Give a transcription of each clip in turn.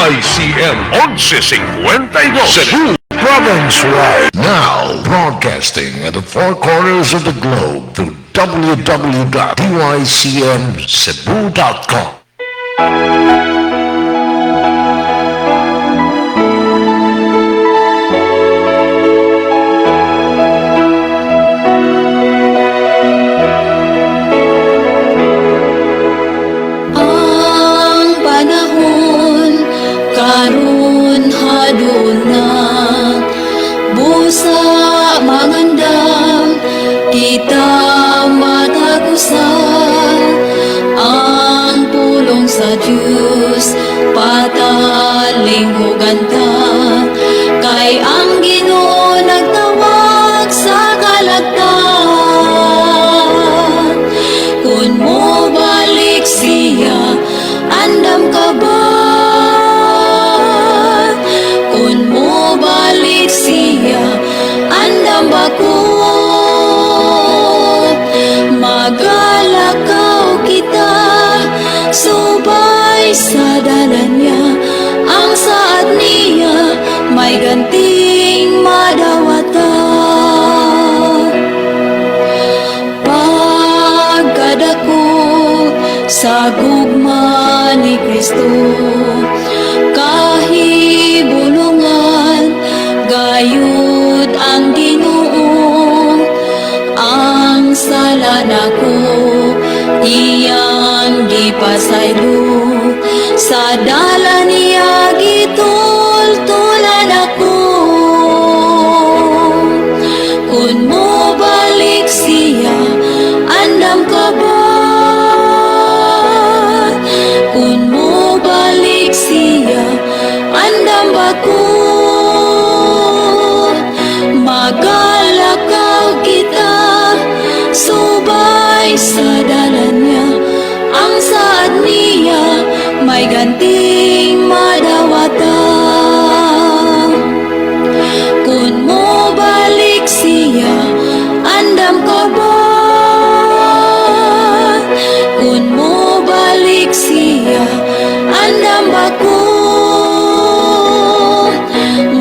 DYCM 1152 Cebu Province-wide. Now broadcasting at the four corners of the globe through www.dycmcebu.com. Ang panahon karon haduna busa mangandam kita matagusan ang pulong sa Diyos patalingugan ta kay ang Ginoo nagtawag sa kalagtan kun mo balik siya andam ka ba kun mo balik siya andam ba ko magalakaw kita subay sa dalan niya ang saad niya may ganting madawata pagkadako sa gugma ni Kristo kahibulungan gayud ang Ginoo ang sala nako iyang gipasaylo sa dalan niya gitultulan ako kun mo balik siya andam ka ba kun mo balik siya andam ba ko magalakaw kita subay sa dalan niya ang saad niya may ganting madawata kun mo balik siya andam ka ba kun mo balik siya andam ba ko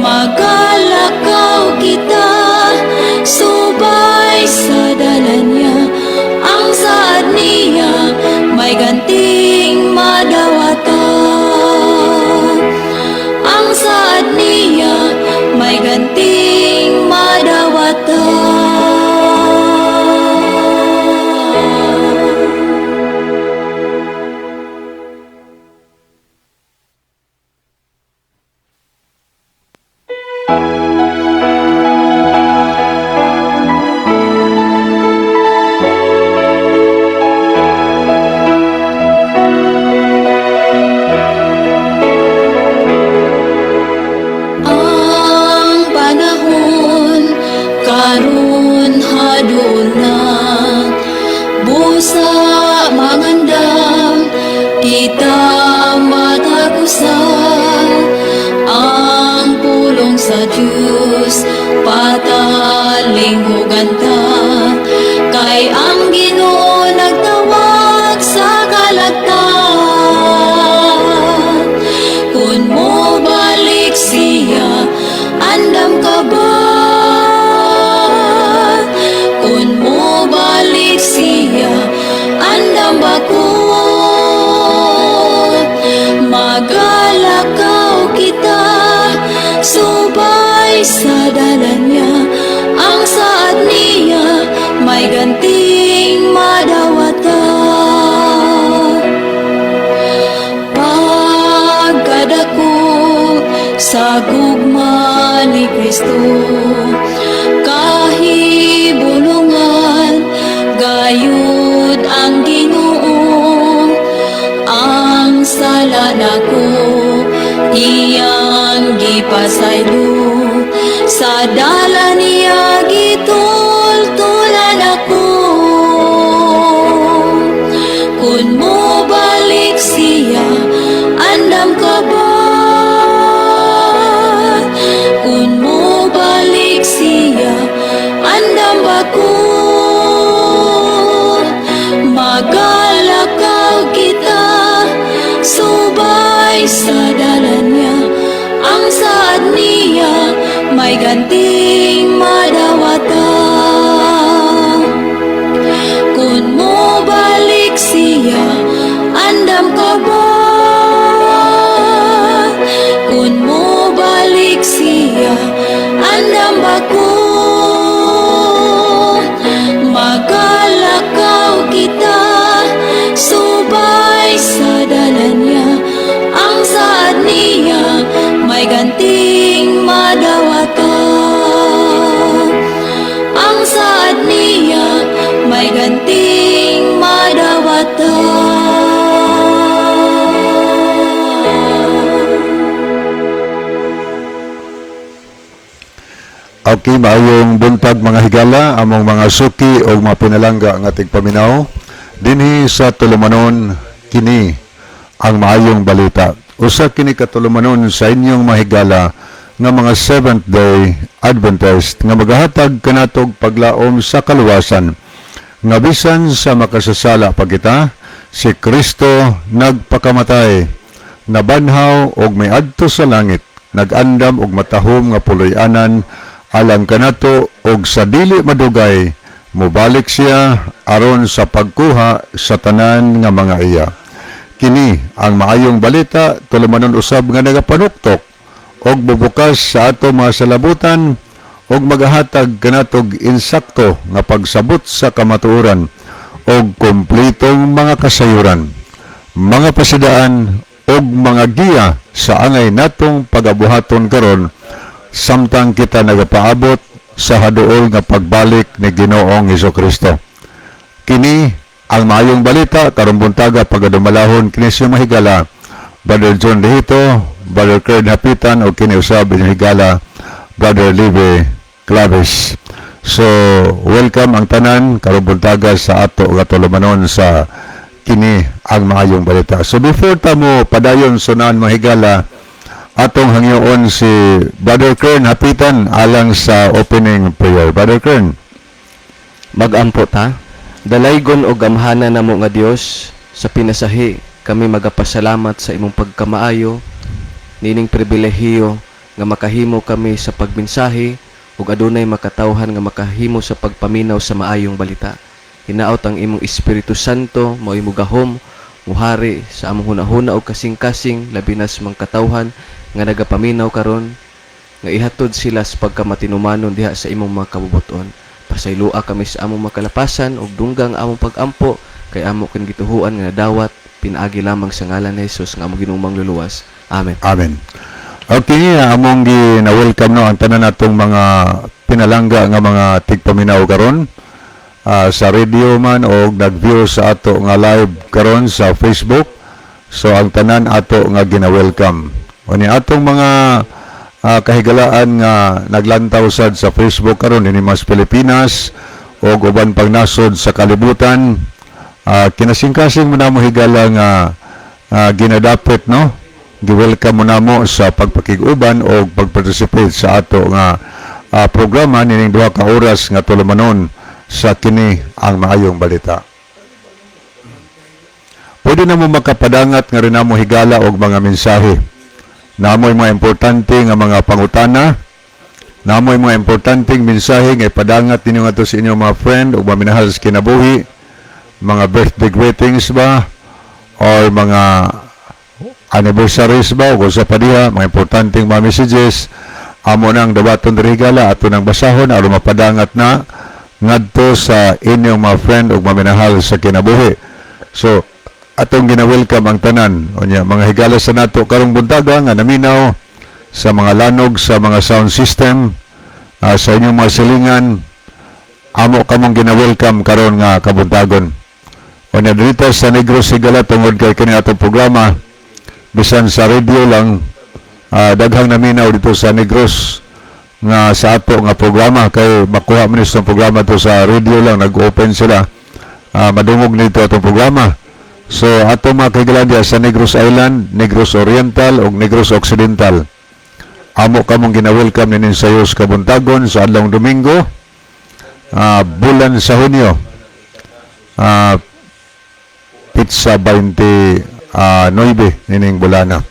magalakaw kita subay sa dalan niya ang saad niya may ganting madawata ang saad niya may ganting madawata ang panahon karon haduna busa mangandam kita matagusan ang pulong sa Diyos patalingugan ta kay ang Ginoo nagtawag sa kalagtan kun mo balik siya andam ka ba kun mo balik siya andam ba ko magalakaw kita subay sa dalan niya ang saad niya may ganting madawata pagkadako sa gugma ni Kristo kahibulungan gayud ang Ginoo ang sala nako iyang gipasaylo sa dalan niya gitultulan ako kun mo balik siya andam ka ba kun mo balik siya andam ba ko magalakaw kita subay sa dalan may ganting madawata. Kung mo balik siya, andam ka ba? Kung mo balik siya, andam ba ko? Magalakaw kita, subay sa dalan niya. Ang saad niya, may ganting madawata. Ang saad niya, may ganting madawata. Okay, maayong buntag mga higala, among mga suki o mga pinalangga ang ating paminaw. Dinhi sa tulumanon, kini ang maayong balita. Usa kini katulumanon sa inyong mga higala nga mga Seventh-day Adventist nga magahatag kanatog paglaom sa kaluwasan. Nga bisan sa makasasala pa kita, si Kristo nagpakamatay, nabanhaw og may adto sa langit, nagandam og matahom nga puloy-anan alang kanato og sa dili madugay mobalik siya aron sa pagkuha sa tanan nga mga iya. Kini ang maayong balita tulumanon usab nga nagapanuktok og bubukas sa ato mga salabutan og magahatag kanatog insakto nga pagsabot sa kamatuoran og kumpletong mga kasayuran, mga pasidaan og mga giya sa angay natong pagabuhaton karon samtang kita nagapaabot sa haduol nga pagbalik ni Ginoong Hesukristo. Kini ang maayong balita karong buntaga pagadumalahon kini sa mahigala Brother John Lehito, Brother Kern Hapitan o kini usab ni higala Brother Libe Claves. So welcome ang tanan karong buntaga sa ato nga tulumanon sa kini ang maayong balita. So before ta mo padayon sunan mahigala, atong hangyoon si Brother Kern Hapitan alang sa opening prayer. Brother Kern. Magampo ta. Dalaygon o gamhanan namo nga Dios, sa pinasahi kami magapasalamat sa imong pagkamaayo, nining pribilehiyo nga makahimo kami sa pagmensahe ug adunay makatawhan nga makahimo sa pagpaminaw sa maayong balita. Hinaot ang imong Espiritu Santo mao imong gahom muhari sa among hunahuna og kasing-kasing labi na sa mga katawhan nga nagapaminaw karon nga ihatod sila sa pagkamatinumanon diha sa imong mga kabubuton. Pasaylua kami sa among makalapasan ug dunggang among pag-ampo kay amo ken gituhuan nga nadawat pinaagi lamang sa ngalan ni Hesus nga among Ginoong luluwas. Amen. Amen. Okay, among gina-welcome no ang tanan natong mga pinalangga nga mga tigpaminaw karon sa radio man o nag-view sa ato nga live karon sa Facebook. So ang tanan ato nga gina-welcome. Oni atong mga kahigalaan nga naglantaw sad sa Facebook karon ini mas Pilipinas o uban pang nasod sa kalibutan, kinasing-kasing mo namo higala nga ginadapit no, gi-welcome mo namo sa pagpakig-uban o pag-participate sa ato nga programa nining 2 ka oras nga tulumanon sa kini ang maayong balita. Pwede na mo makapadangat nga rin namo higala og mga mensahe. Namoy mga importante nga mga pangutana, namoy mga importanteng mensahe nga ipadangat ninyo nga to sa inyong mga friend o maminahal sa kinabuhi, mga birthday greetings ba, or mga anniversaries ba, o sa padiha, mga importanteng mga messages, amo nang dawaton higala ato nang basahon aron mapadangat na ngadto sa inyong mga friend o maminahal sa kinabuhi. So, atong gina-welcome ang tanan onya mga higala sa nato karong buntaga nga naminaw sa mga lanog sa mga sound system sa inyong mga silingan, amo kamong gina-welcome karon nga kabuntagon onya dito sa Negros higala tungod kay kini atong programa bisan sa radio lang daghang naminaw dito sa Negros nga sa ato nga programa kay makuha man sa programa to sa radio lang nag-open sila madungog nito atong programa. So, ato mga kaigalan sa Negros Island, Negros Oriental, o Negros Occidental. Amo kamong gina-welcome ninin sa Yus Kabuntagon sa adlong Domingo, bulan sa Hunyo, pizza 29 nining bulana.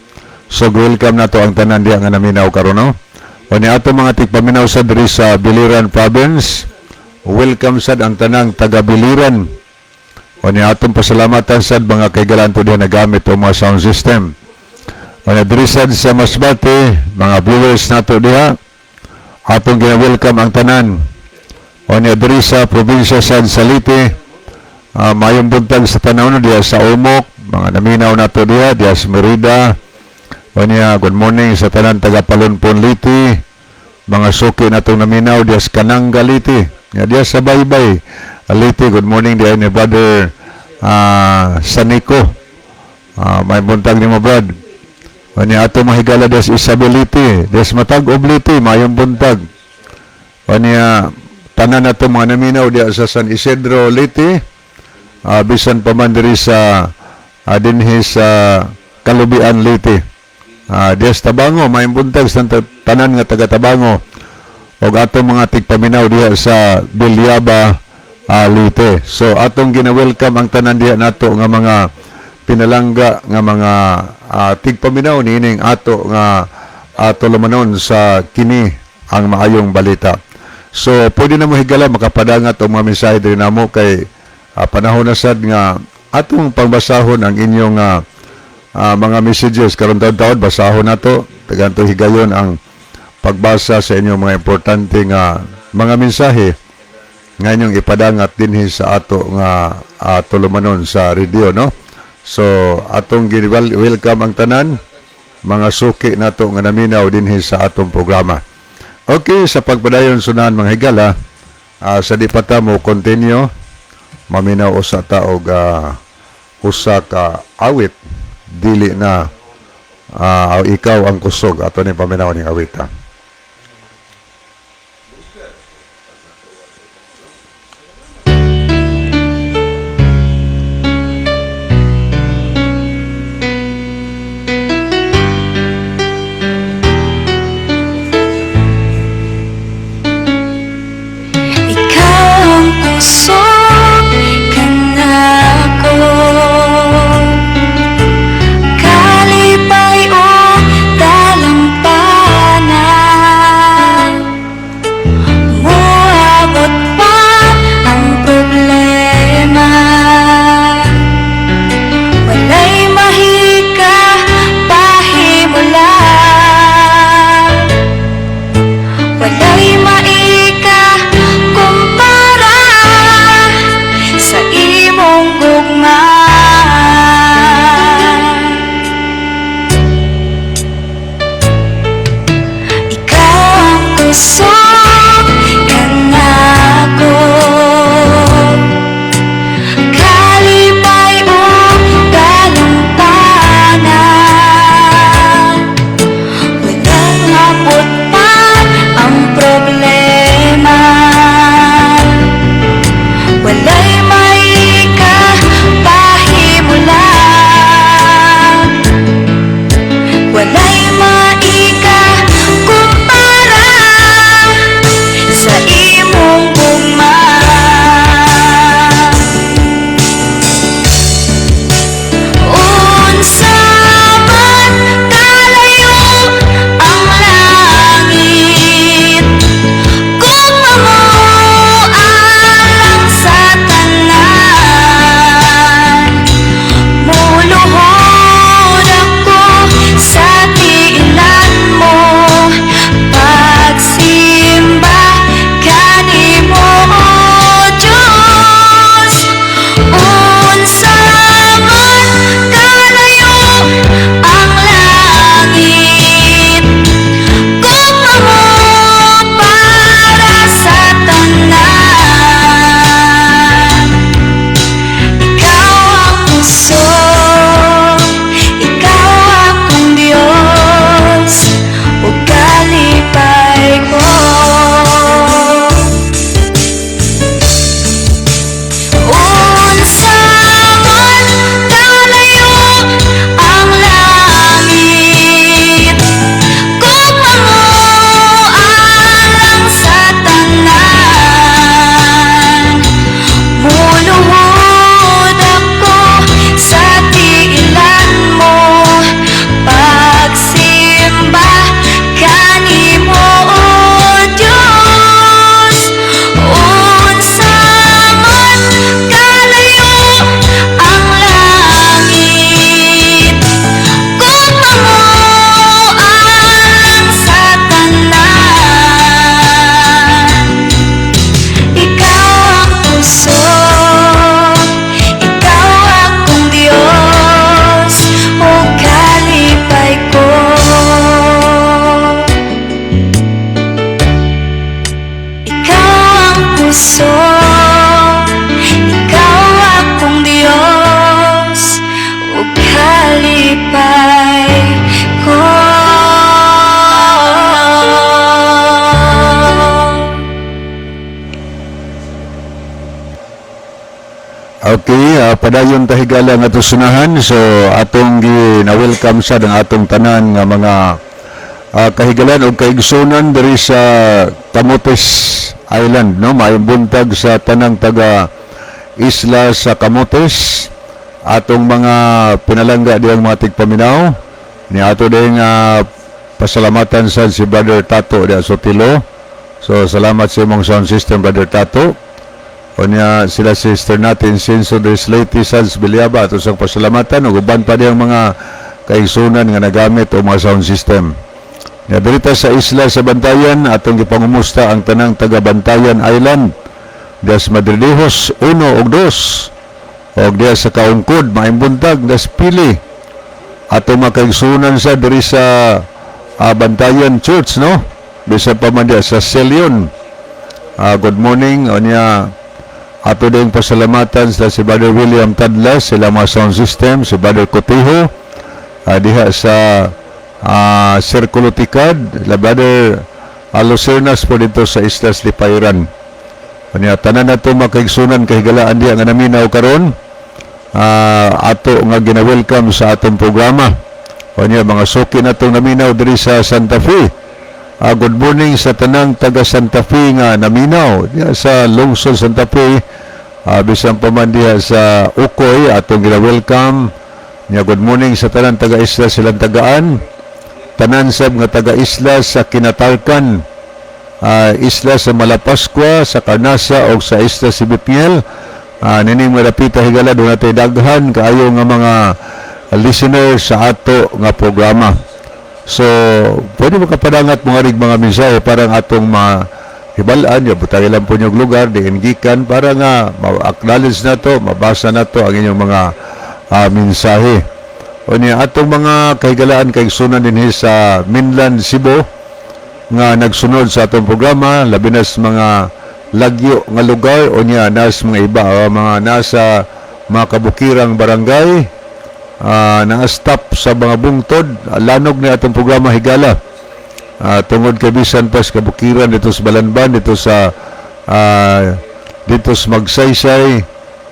So, welcome na to ang tanan diya nga naminaw karon no? O ni ato mga tigpaminaw sad diri sa Biliran Province, welcome sad ang tanang taga Biliran. O ni atong pasalamatan sad mga kaigalan to diha nagamit o mga sound system. O ni diri sad sa Masbate, mga viewers nato diha, atong gina-welcome ang tanan. O ni diri sa probinsya sad sa Leyte, mayong buntag sa tanaw diha sa Umok, mga naminaw nato diha sa Merida. O niya, good morning sa tanan taga Palunpon Leyte, mga suki natong naminaw diha sa Kananga Leyte, diha sa Baybay Leyte. Good morning diha ni brother Saniko, may buntag ni mo brad. O niya ato mahigala diha sa Isabel Leyte, diha sa Matag Leyte, mayong buntag. O niya tanan nato mga naminaw diha sa San Isidro Leyte, bisan pa man diri sa dinhi sa Kalubian Leyte. Dias Tabango, may buntag sa tanan nga taga Tabango. Og atong mga tigpaminaw diha sa Bilyaba, Leyte. So atong gina-welcome ang tanan diha nato nga mga pinalangga nga mga tigpaminaw nining ato nga tulumanon sa kini ang maayong balita. So pwede na mo higala makapadangat og mga mensahe diri namo kay panahon na sad nga atong pangbasahon ang inyong mga messages karon taon basahon nato taganto higayon ang pagbasa sa inyong mga importante nga mga mensahe nga inyong ipadangat dinhi sa ato nga tulumanon sa radio, no? So atong welcome ang tanan mga suki nato nga naminaw dinhi sa atong programa. Okay, sa pagpadayon sunan mga higala, sa di pa ta mo continue maminaw usa ta og usa ka awit dili na ikaw ang kusog ato ni paminaw ning awita. Ikaw ang kusog kanako, kalipay o dalampana. padayon tahigala nga to sunahan. So atong na-welcome sa ng atong tanan nga mga kahigalan o kaigsunan diri sa Camotes Island, no? Maayong buntag sa tanang taga isla sa Camotes. Atong mga pinalangga diyang mga tigpaminaw. Ni ato din pasalamatan sa si Brother Tato di Sotilo. So salamat sa imong sound system, Brother Tato. O niya sila sister natin Sinso de Slati Sans Bilyaba ato sa pasalamatan ug uban pa diyang mga kaigsunan nga nagamit o mga sound system. Nadirita sa isla sa Bantayan, atong gipangumusta ang tanang taga Bantayan Island. Das Madridejos 1 ug 2. Og diya sa Kaungkod, maayong buntag, das Pili. Atong makaigsunan sa diri sa Bantayan Church, no? Bisa pa man diya sa Selion. Good morning, o niya ato din pasalamatan sa si Brother William Tadlas, sila mga sound system, si Brother Cotijo, diha sa Sirkulo Tikad, la Brother Lucernas po dito sa Islas Lipayran. Kanya tanan na ito makaigsunan kahigalaan diya nga naminaw karon, ato nga gina-welcome sa atong programa. Kanya mga suki na itong naminaw diri sa Santa Fe. Good morning sa tanang taga Santa Fe nga naminaw diya sa Lungsod Santa Fe. Bisan pa man diya sa Ukoy atong gina-welcome. Good morning sa tanang taga Isla Silang Tagaan. Tanan sab nga taga-isla sa Kinatarkan, isla sa Malapascua, sa Carnasa o sa isla si Bipniel. Nining malapita higala doon natin daghan kaayo nga mga listeners sa ato nga programa. So pwede makapadangat mga mensahe parang atong hibalaan ya butay lang po yung lugar diin gikan para nga ma-acknowledge na to, mabasa na to ang inyong mga mensahe. O niya atong mga kahigalaan kaigsunan din sa Mainland Cebu nga nagsunod sa atong programa, labi na sa mga lagyo nga lugar o niya nas mga iba mga nasa mga kabukirang barangay, na-stop sa mga bungtod, lanog na atong programa higala. Tungod kay bisan pas kabukiran dito sa Balanban, dito sa Magsaysay,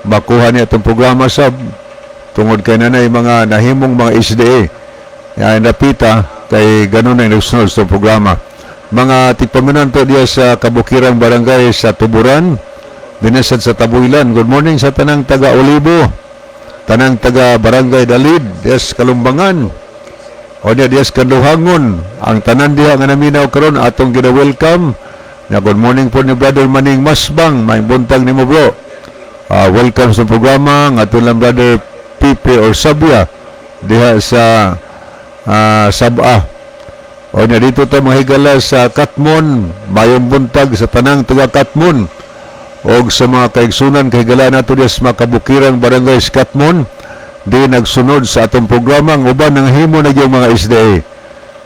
makuha ni atong programa sa tungod kay nanay mga nahimong mga SDA yan napita kay ganun na nagsunod sa programa. Mga tigpaminan to diya sa kabukirang barangay sa Tuburan, dinasad sa Tabuilan. Good morning sa tanang taga Olivo, tanang taga barangay Dalid, dias Kalumbangan o dias Kanduhangon. Ang tanan diya nga naminaw karon atong gina-welcome. Good morning po ni Brother Maning Masbang, may buntag ni mo bro. Welcome sa programa nga tulang Brother Pipe or Sabia diha sa Sabah. O na dito ta mahigala sa Katmon, mayong buntag sa tanang taga Katmon o sa mga kaigsunan kahigala nato diya sa mga kabukirang barangay sa Katmon di nagsunod sa atong programa ang uban ng himo na yung mga SDA.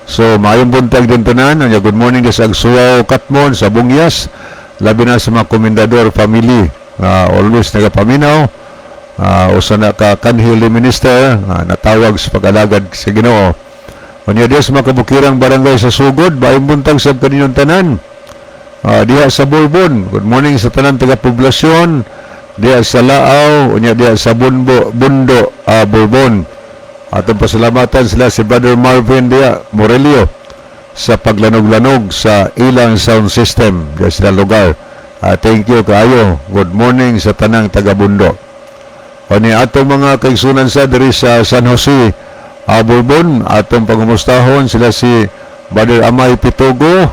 So mayong buntag din tanan. Good morning sa Agsuao Katmon sa Bungyas, labi na sa mga komendador family, always nagapaminaw. Usa na ka kanhil minister natawag sa pag-alagad sa Ginoo. Unya diya sa mga kabukirang barangay sa Sugod, bayong buntag sa kaninyong tanan. Diya sa Bourbon, good morning sa tanan taga poblasyon. Diya sa Lao, unya diya sa Bundo, Bourbon. Atong pasalamatan sila si Brother Marvin diya Morelio sa paglanog-lanog sa ilang sound system diya sa lugar. Thank you kaayo. Good morning sa tanang taga Bundo. O ni atong mga kaigsunan sa diri sa San Jose, Bourbon, atong pangumustahon sila si Brother Amay Pitogo.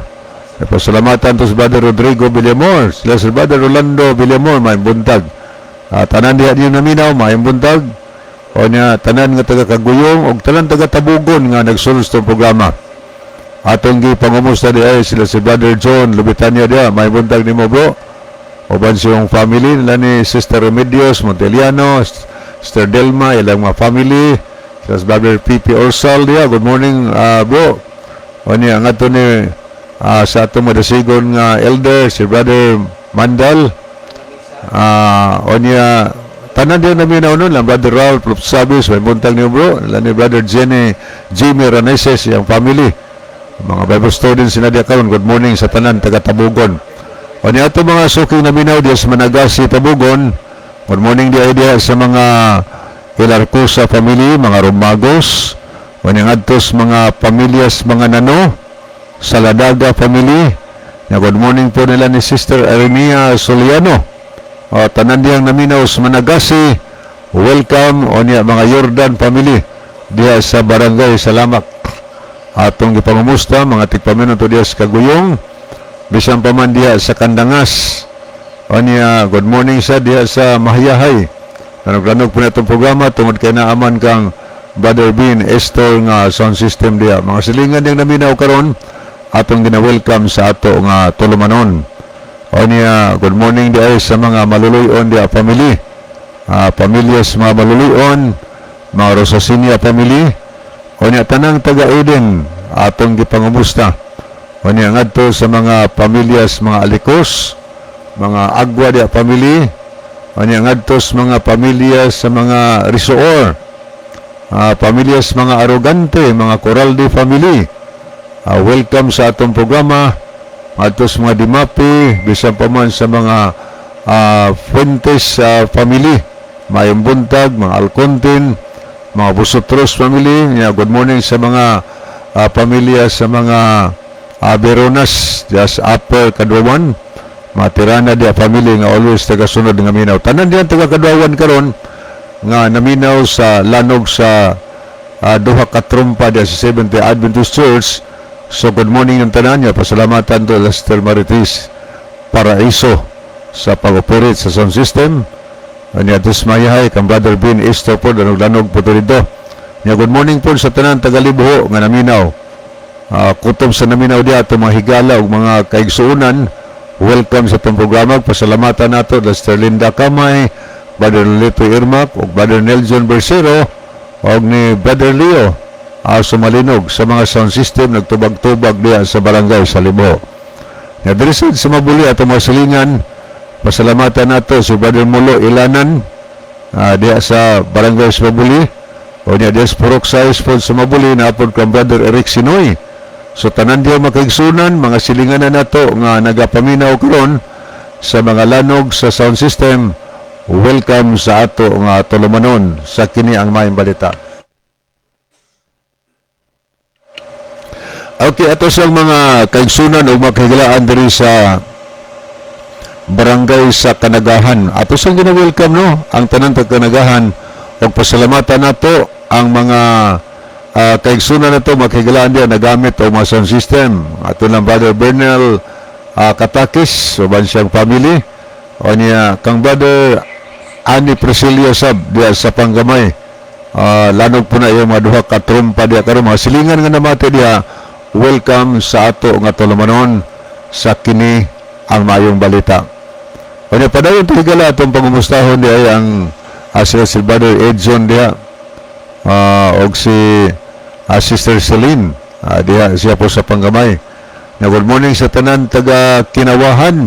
Pasalamatan to si Brother Rodrigo Villamor, sila si Brother Rolando Villamor, may buntag. Tanan diha din naminaw, may buntag. O niya tanan nga taga Kaguyong o tanan taga Tabugon nga nagsunod sa programa. Atong gipangumusta diha sila si Brother John Lubitania diha, may buntag ni mo bro. Uban siyong family nila ni Sister Remedios Monteliano, Sister Delma, ilang mga family, sa Brother Pipi Orsal diya. Good morning bro. O niya nga ito ni sa atong madasigon nga elder, si Brother Mandal. O niya tanan din namin na nun lang, Brother Ralph Lupsabis, may buntag niyo bro, nila ni Brother Jimmy Raneses, yung family. Mga Bible students sila diya karon. Good morning sa tanan taga Tabugon. O niya ito mga suking naminaw diya sa Managasi, Tabugon, Good morning di idea sa mga Ilarcosa family, mga Romagos, waning adtos mga pamilyas mga Nano, Saladaga family. Good morning po nila ni Sister Arenia Soliano. Tanan diyang naminaw sa Managasi. Welcome o niya mga Jordan family diya sa Barangay Salamak. Atong gipangumusta mga tigpaminon to diya sa Kaguyong. Bisan pa man diya sa Kandangas. O niya good morning sa diya sa Mahayahay. Nanog-lanog po na itong programa tungod kay naaman kang Brother Bean Estor nga sound system diya. Mga silingan diyang naminaw karon atong gina-welcome sa ato nga tulumanon. O niya, good morning diya sa mga maluluyon diya family. Pamilyas mga maluluyon, mga Rosasinia family. O niya, tanang taga-Eden, atong gipangumusta. O niya, ngadto sa mga pamilyas mga Alikos, mga Agwa diya family. O niya, ngadto sa mga pamilyas sa mga Risoor, pamilyas mga Arrogante, mga Coralde family. Welcome sa atong programa. Atos mga Dimapi, bisan pa man sa mga Fuentes family, Mayong Buntag, mga Alcontin, mga Busotros family. Good morning sa mga pamilya sa mga Beronas, just Upper Kadwawan, mga Tirana dia family nga always tagasunod nga minaw. Tanan diyan taga Kadwawan karon nga naminaw sa lanog sa duha ka trumpa dia sa Seventh Day Adventist Church. So good morning ng tanan niya. Pasalamatan to Lester Maritis Paraiso sa pag-operate sa sound system. Niya tos mayahay kang Brother Ben Esto po danog-danog po to dito. Niya good morning po sa tanan Tagalibuho nga naminaw. Kutob sa naminaw diya ato mga higala ug mga kaigsuunan. Welcome sa itong programa. Pasalamatan nato Lester Linda Kamay, Brother Lito Irmak ug Brother Nelson Bersero ug ni Brother Leo Sumalinog sa mga sound system nagtubag-tubag diya sa barangay sa Libo. Nadresad sa Mabuli at mga silingan, pasalamatan nato si Brother Molo Ilanan diya sa barangay sa Mabuli. O niya diya sa Purok Size po sa Mabuli na apod kang Brother Eric Sinoy. So tanan diya makaigsunan, mga silingan na nato nga nagapaminaw karon sa mga lanog sa sound system. Welcome sa ato nga tulumanon sa kini ang Mayong Balita. Okay, ato sa mga kaigsunan o makahigalaan diri sa barangay sa Kanagahan. Ato sa gina-welcome no, ang tanan tag Kanagahan o pasalamatan nato ang mga kaigsunan nato makahigalaan diya nagamit o mga sound system. Ato lang Brother Bernal Katakis, uban siyang family. O niya kang Brother Ani Priscilla Sab diya sa Panggamay. Lanog po na yung mga duha ka trumpa diya karon mga silingan nga namati diya. Welcome sa ato nga tulumanon sa kini ang Mayong Balita. O niya padayon ito higala itong pangumustahon di ay ang sila si Brother Edson diya o si Sister Celine diya siya po sa Panggamay. Good morning sa tanan taga Kinawahan,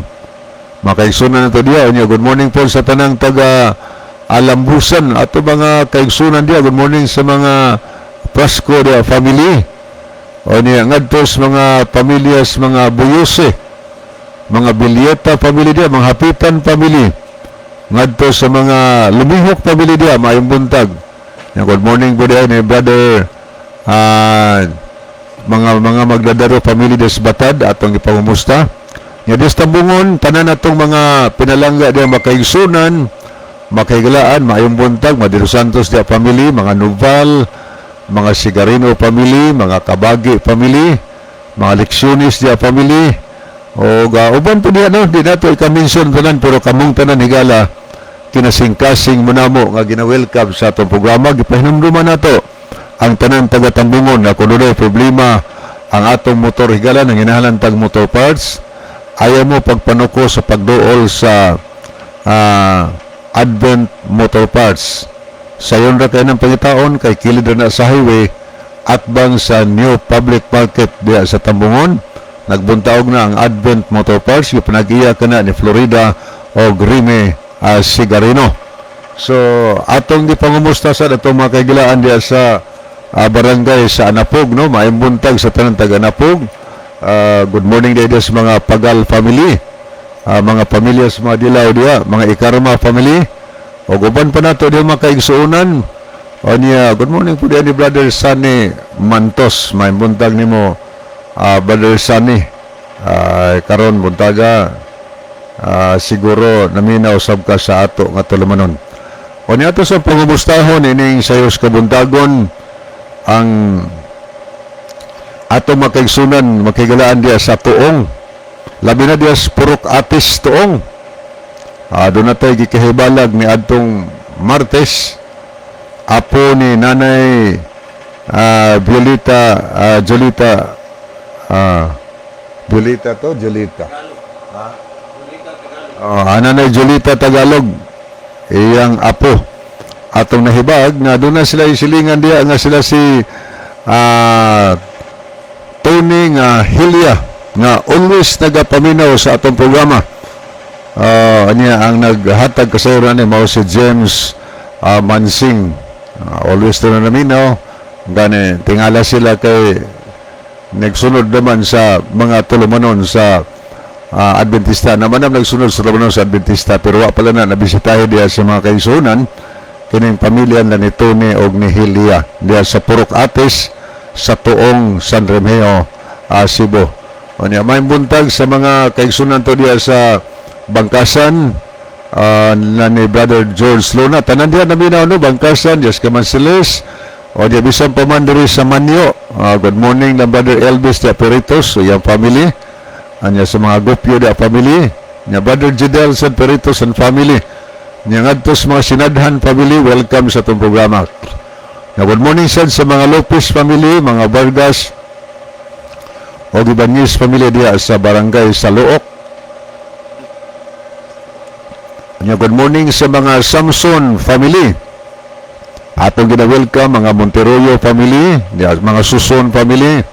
makaigsunan na ito diya. O niya good morning po sa tanang taga Alambusan ato mga kaigsunan diya. Good morning sa mga Prasco diya family. O niya ngadtos mga pamilyas mga Buyose, mga Bilyeta family dia, mga Hapitan family, ngadtos sa mga Lumihok family dia, Mayong Buntag. Good morning po dia ni Brother mga Magdadaro family des Batad atong ipangumusta. Nya des Tambungon tanan atong mga pinalangga dia makaigsunan, makaigalaan, Mayong Buntag, Madero Santos dia family, mga Noval, mga Sigarino family, mga Kabagi family, mga Leccionis dia family, o uban po diya no, di nato ika-mention tanan pero kamong tanan higala kinasing-kasing mo namo nga gina-welcome sa atong programa. Gipahinumduman nato ang tanan taga-Tambungon na kung doon problema ang atong motor higala ng hinahalantag motor parts, ayaw mo pagpanuko sa pagduol sa Advent Motor Parts. Sayon ra kay ng pangitaon kay kilid na sa highway atbang sa New Public Market diya sa Tambungon. Nagbuntaog na ang Advent Motor Parts, yung pinag-iya ka na ni Florida o Grime Sigarino. So atong di pangumusta sa atong mga kaigilaan diya sa barangay sa Anapog, no? Mayong buntag sa tanang taga Anapog. Good morning diya sa mga Pagal family, mga pamilya sa mga Dilaw diya, mga Ikarma family, O guban pa nato di makaigsuunan. O niya, good morning po ni Brother Sunny Mantos. May buntag nimo Brother Sunny. Karon buntaga siguro naminaw sab ka sa ato nga tulumanon. O niya to sa pangumustahon ining sayos kabuntagon ang ato makaigsunan makigalaan diya sa tuong. Labi na diya sa purok atis tuong. Doon na tayo gikahibalag ni Adtong Martes, apo ni Nanay Jolita Nanay Jolita Tagalog, iyang apo. Atong nahibag na doon na sila isilingan diya nga sila si Tony nga Hilya nga always nagapaminaw sa atong programa. Niya ang naghatag kasayran ni mao si James Mansing. Always to na naminaw. Gani tingala sila kay nagsunod naman sa mga tulumanon sa Adventista. Naman nagsunod sa tulumanon sa Adventista pero wa pala na nabisitahin diya sa mga kaigsunan kining pamilya na ni Tony og ni Hilya diya sa Purok Ates sa tuong San Remigio, Cebu. O niya may buntag sa mga kaigsunan to diya sa Bangkasan na ni Brother George Luna. Tanan diya naminaw no Bangkasan, Diyos Kamansiles. O diya bisan pamandiri sa Manyo. Good morning na Brother Elvis de Peritos, o yung family. Anya sa mga gopyo de family. Nya Brother Jidel San Peritos and family. Nya ngadtos mga Sinadhan family, welcome sa itong programa. Nya good morning sad sa mga Lopez family, mga Vargas o Ibanez family diya sa barangay Saluok. Nya good morning sa mga Samson family. Atong gina-welcome mga Monteroyo family, mga Suson family.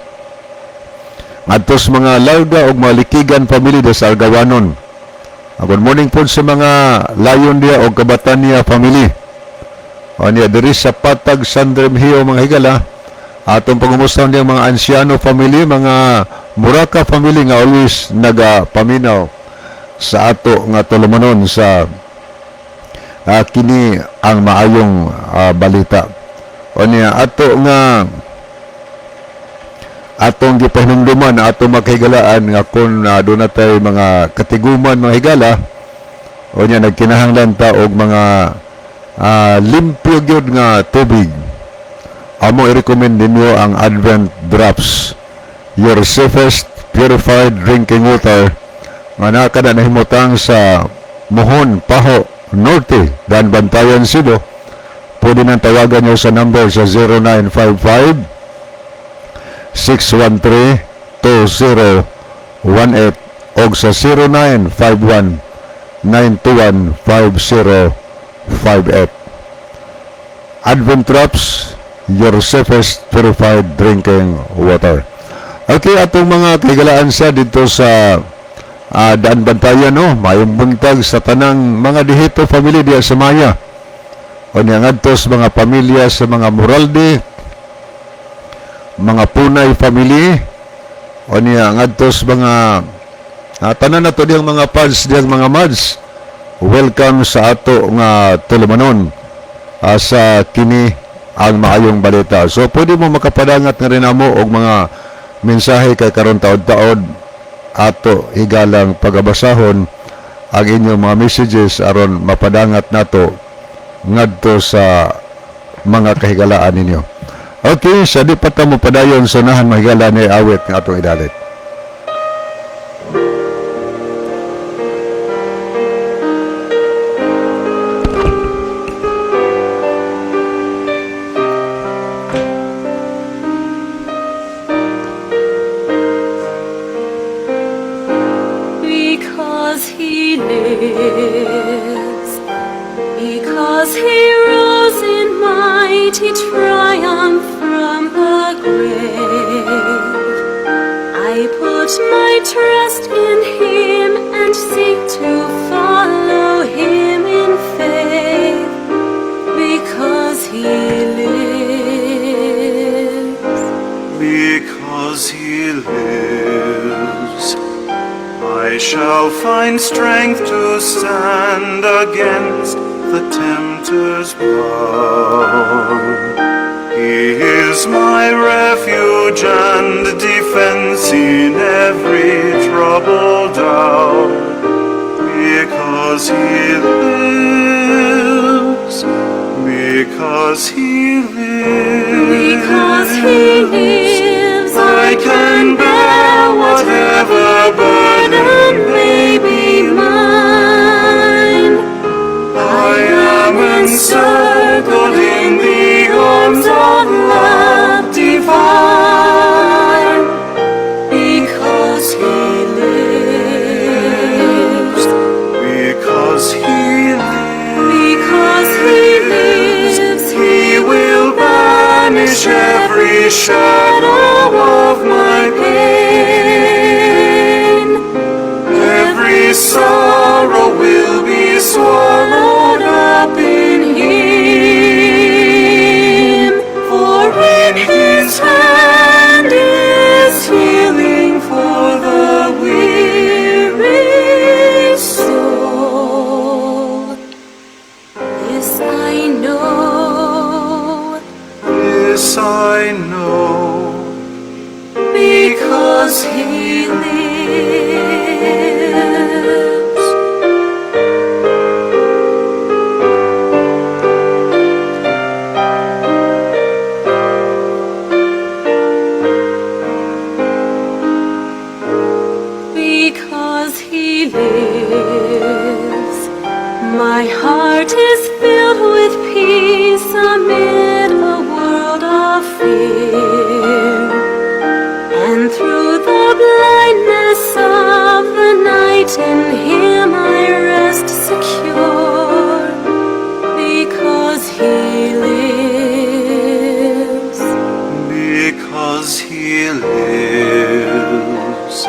Atos mga Larga o mga Likigan family da sa Argawanon. Good morning po sa mga Layon dia o Kabatania family. O niya diri sa Patag San Remigio mga higala. Atong pangumustahan dia mga Anciano family, mga Muraka family nga always nagapaminaw sa ato nga tulumanon sa kini ang maayong balita. O niya ato nga atong gipahinumduman ato makahigalaan nga kung doon natay mga katiguman mga higala o niya nagkinahanglan ta og mga limpyo gyud nga tubig. Amo i-recommend ninyo ang Advent Drops, your safest purified drinking water nga nakada nahimutang sa Mohon, Paho, Norte, dan Bantayan, Cebu. Pwede nang tawagan nyo sa number sa 0955 613-2018 o sa 0951-921-5058. Advent Drops, your safest purified drinking water. Okay, atong mga kaigalaan sa dito sa Daan Bantayan, no? Mayong buntag sa tanang mga Dihito family diya sa Maya. O niya ngadtos mga pamilya sa mga Moralde, mga Punay family. O niya ngadtos mga tanan na to diyang mga pads, diyang mga mads. Welcome sa ato nga tulumanon sa kini ang maayong balita. So pwede mo makapadangat nga rin amo og mga mensahe kay karon taod-taod ato higalang pagabasahon ang inyong mga messages aron mapadangat nato ngadto sa mga kahigalaan ninyo. Okay, sa di pa ta mo padayon sa nahan mahigala ni awit nga atong idalit. Because he lives, because he rose in mighty triumph from the grave, I put my trust in him and seek to follow him in faith, because he lives. Because he lives, I shall find strength to stand against the tempter's power. He is my refuge and defense in every troubled hour, because he lives, because he lives. Because he lives, I can bear whatever burden may be mine. I am encircled in the arms of love divine, because he lives, because he lives, because he lives, he will banish every shadow of my pain. Every sorrow will be swallowed up in him, for in his hand is healing for the weary soul. This I know, This I know, because he lives. Because he lives, my heart is filled with peace amid a world of fear. And through the blindness of the night, in him I rest secure, because he lives. because he lives.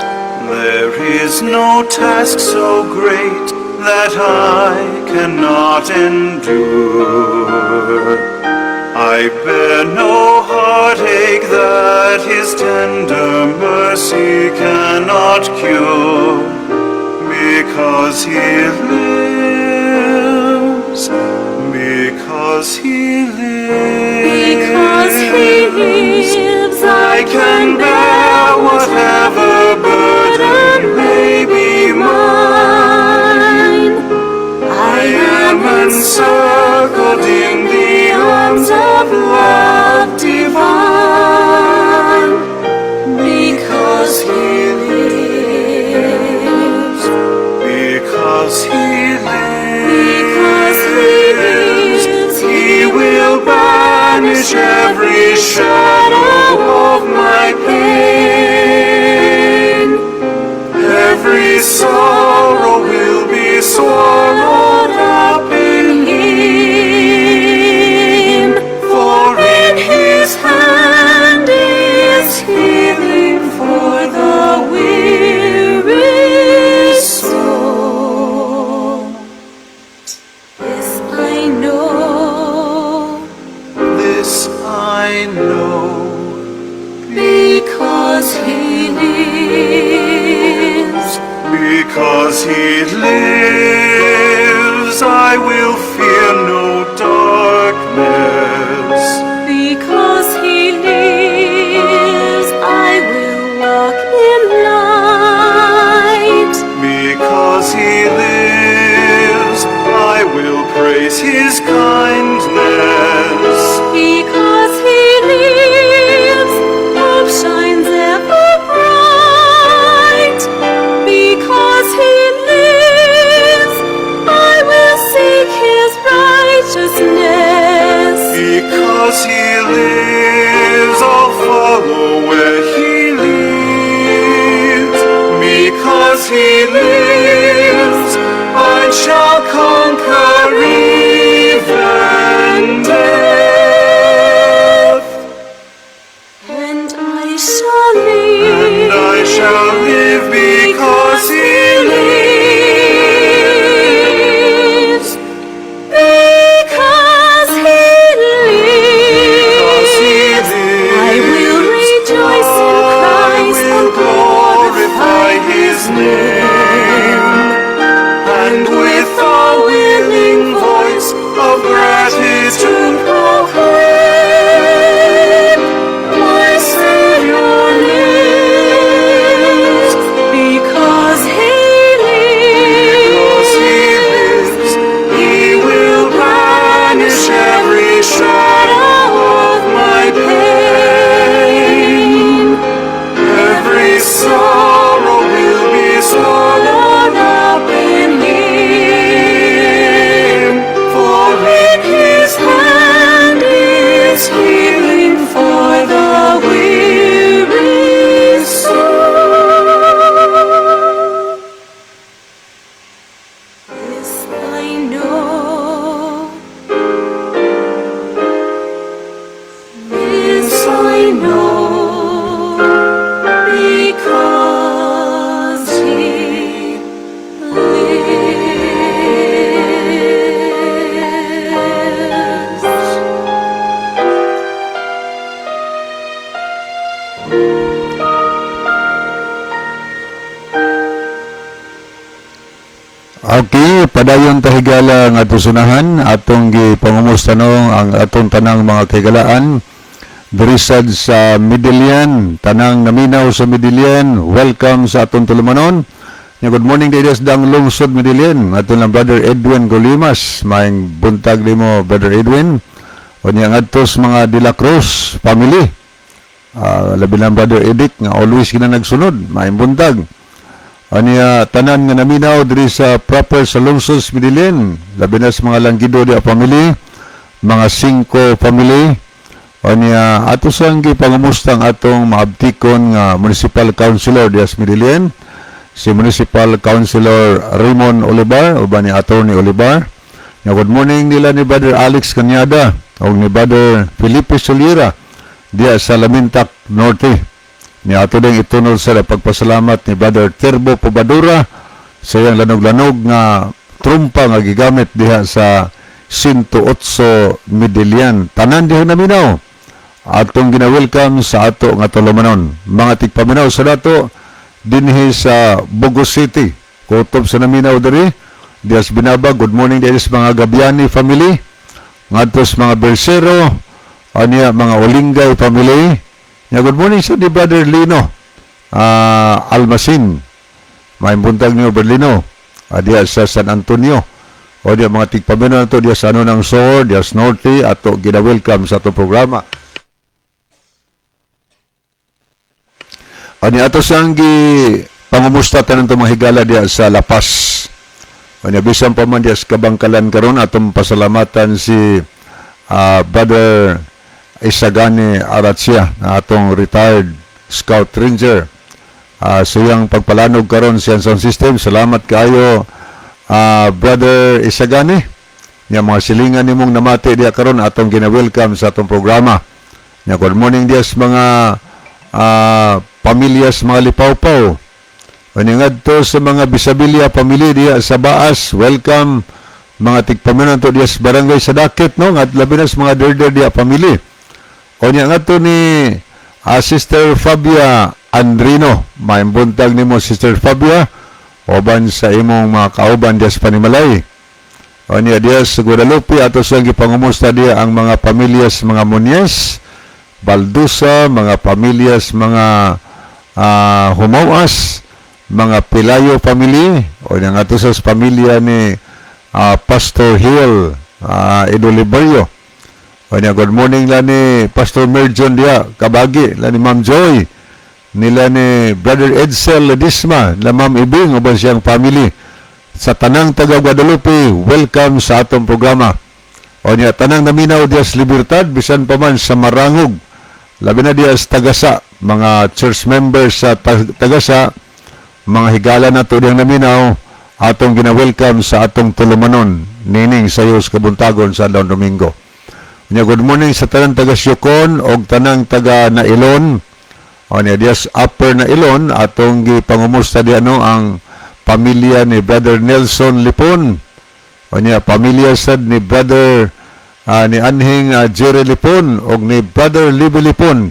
There is no task so great that I cannot endure. I bear no heartache that his tender mercy cannot cure, because he lives, because he lives. Because he lives, I can bear whatever burden may be mine. I am encircled in the arms of love divine, because he lives, because he lives, he will banish every shadow of my pain. Every sorrow will be swallowed up in him, for in his hand is healing for the weary soul. This I know, This I know, because he lives. because he lives, I will fear no darkness. Because he lives, I will walk in light. Because he lives, I will praise his kindness. Because he lives, hope shines ever bright. Because he lives, I will seek his righteousness. Because he lives, I'll follow where he leads. Because he lives, I shall conquer even death. And I shall live. And I shall live because he lives. Because he lives. I will rejoice in Christ and glorify his name, and with know, because He lives. Okay, padayon tahigala nga tusunahan atong gipangumusta no ang atong tanang mga kahigalaan dirisad sa Midilian, tanang naminaw sa Midilian. Welcome sa atong tulumanon. Good morning didas dang lungsod Midilian. Atong lang Brother Edwin Golimas, maayong buntag nimo Brother Edwin. Unya ngadtos mga De La Cruz family. Labi lang Brother Edic nga always gina nagsunod, maayong buntag. Aniya tanan nga naminaw diri sa proper sa lungsod Midilian, labi na sa mga Langgido dia family, mga 5 family. Aniya ato sang gipangumustang atong maabtikon nga municipal councilor dia sa Midilian, si Municipal Councilor Raymond Olivar o ba ni Attorney Olivar. Good morning nila ni Brother Alex Cañada o ni Brother Felipe Soliera dia sa Lamintac Norte. Ni ato ding itunol sa pagpasalamat ni Brother Terbo Pobadura sa iyang lanog-lanog nga trumpa nga gigamit diha sa 108 Midilian. Tanan diha naminaw. Atong gina-welcome sa ato nga tulumanon. Mga tigpaminaw sa dato dinhi sa Bogos City. Kutob sa naminaw diri. Diha sa Binaba. Good morning diha sa mga Gabiani family. Ngadtos mga Bersero. Aniya mga Olingay family. Good morning sa ni Brother Lino Almasin. May buntag niyo Berlino. Diya sa San Antonio. O diya mga tigpamino na to diya sa Anunang Sor, diya sa Norte, ato gina-welcome sa itong programa. O niya ato siyang pangumusta tanan itong mga higala diya sa La Paz. O niya bisan pa man diya sa Kabangkalan karon atong pasalamatan si Brother Isagani Aracia na atong retired Scout Ranger. So yung pagpalanog karon sa sound system, salamat kayo Brother Isagani. Yung mga silingan nimong namati diya karon atong gina-welcome sa atong programa. Good morning diya sa mga pamilyas mga Lipawpaw. Ngadto sa mga Bisabilia family diya sa Baas, welcome mga tigpaminan to diya sa barangay sa Dakit no, at labi na sa mga Derder diya family. O niya nga to ni Sister Fabia Andrino. May buntag ni mo Sister Fabia. Oban sa imong mga kauban diya sa Panimalay. O niya diya sa Guadalupe. Ato sa gipangumusta diya ang mga pamilyas mga Muñez, Baldusa, mga pamilyas mga Humawas, mga Pilayo family. O niya nga to sa pamilya ni Pastor Hill Idoliberio. Good morning la ni Pastor Merjon dia kabagi la ni Ma'am Joy nila ni Brother Edsel Ledisma la Ma'am Ibing uban siyang family sa tanang taga Guadalupe. Welcome sa atong programa. O niya tanang naminaw dia sa Libertad bisan pa man sa Marangog labi na dia sa Tagasa, mga church members sa Tagasa, mga higala na to diyang naminaw atong gina-welcome sa atong tulumanon nining sayos kabuntagon sa Adlaw Domingo. Good morning sa tanang taga Syukon o tanang taga Nailon. O niya dias upper Nailon atong gipangumusta di ang pamilya ni Brother Nelson Lipon. O niya pamilya sad ni Brother ni Anhing Jerry Lipon o ni Brother Libby Lipon.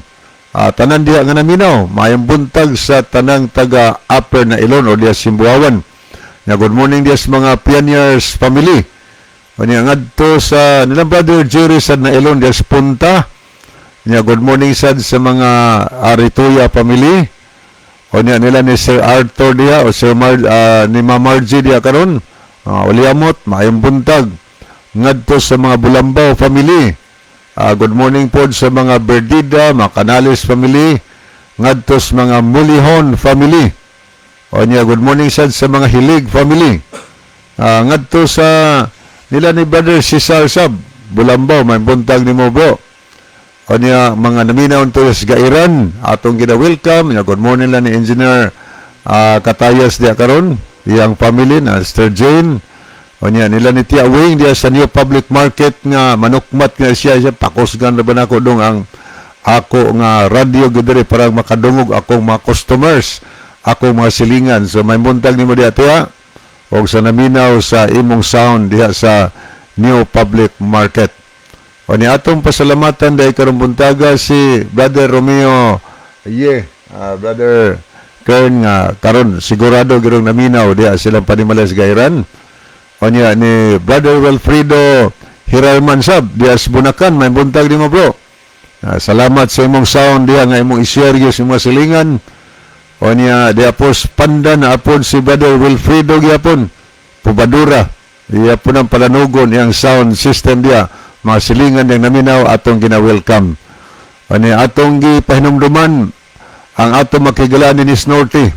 Tanan diya nga naminaw, mayang buntag sa tanang taga upper Nailon o diya Simbuawan. Good morning diya sa mga Pioneers family. O niya ngadto sa nilang Brother Jerry sad na Elon des Punta. Good morning sad sa mga Arituya family. O niya nila ni Sir Arthur dia o Sir ni Ma'am Margie dia karon. Uliamot, maayong buntag. Ngadto sa mga Bulambaw family. Good morning po sa mga Berdida, mga Canales family. Ngadto sa mga Mulihon family. O niya good morning sad sa mga Hilig family. Ngadto sa nila ni Brother Cesar Sab, Bulambaw, may buntag ni mo bro. O niya, mga naminaw to sa Gairan, atong gina-welcome. Good morning lang ni Engineer Katayas diya karon, iyang family na Sister Jane. O niya, nila ni Tia Wing diya sa New Public Market nga manukmat nga siya pakusgan na ba na ko dong ang ako nga radio gidere para makadungog akong mga customers, akong mga silingan. So may buntag nimo diha tiya og sa naminaw sa imong sound diha sa New Public Market. O ni atong pasalamatan dahil karong buntaga si Brother Romeo Brother Kern nga karon sigurado girong naminaw diha silang Panimalas Gairan. O niya ni Brother Wilfredo Hiralman Sab diha sa Bunakan, may buntag nimo bro. Salamat sa imong sound diha nga imong i-share sa mga silingan. O niya diha pos pandan na apon si Brother Wilfredo gyapon Pubadura. Diha po ng palanugon yang sound system diha. Mga silingan yang naminaw atong gina-welcome. O niya atong gipahinumduman ang atong makigalaan ni Snorty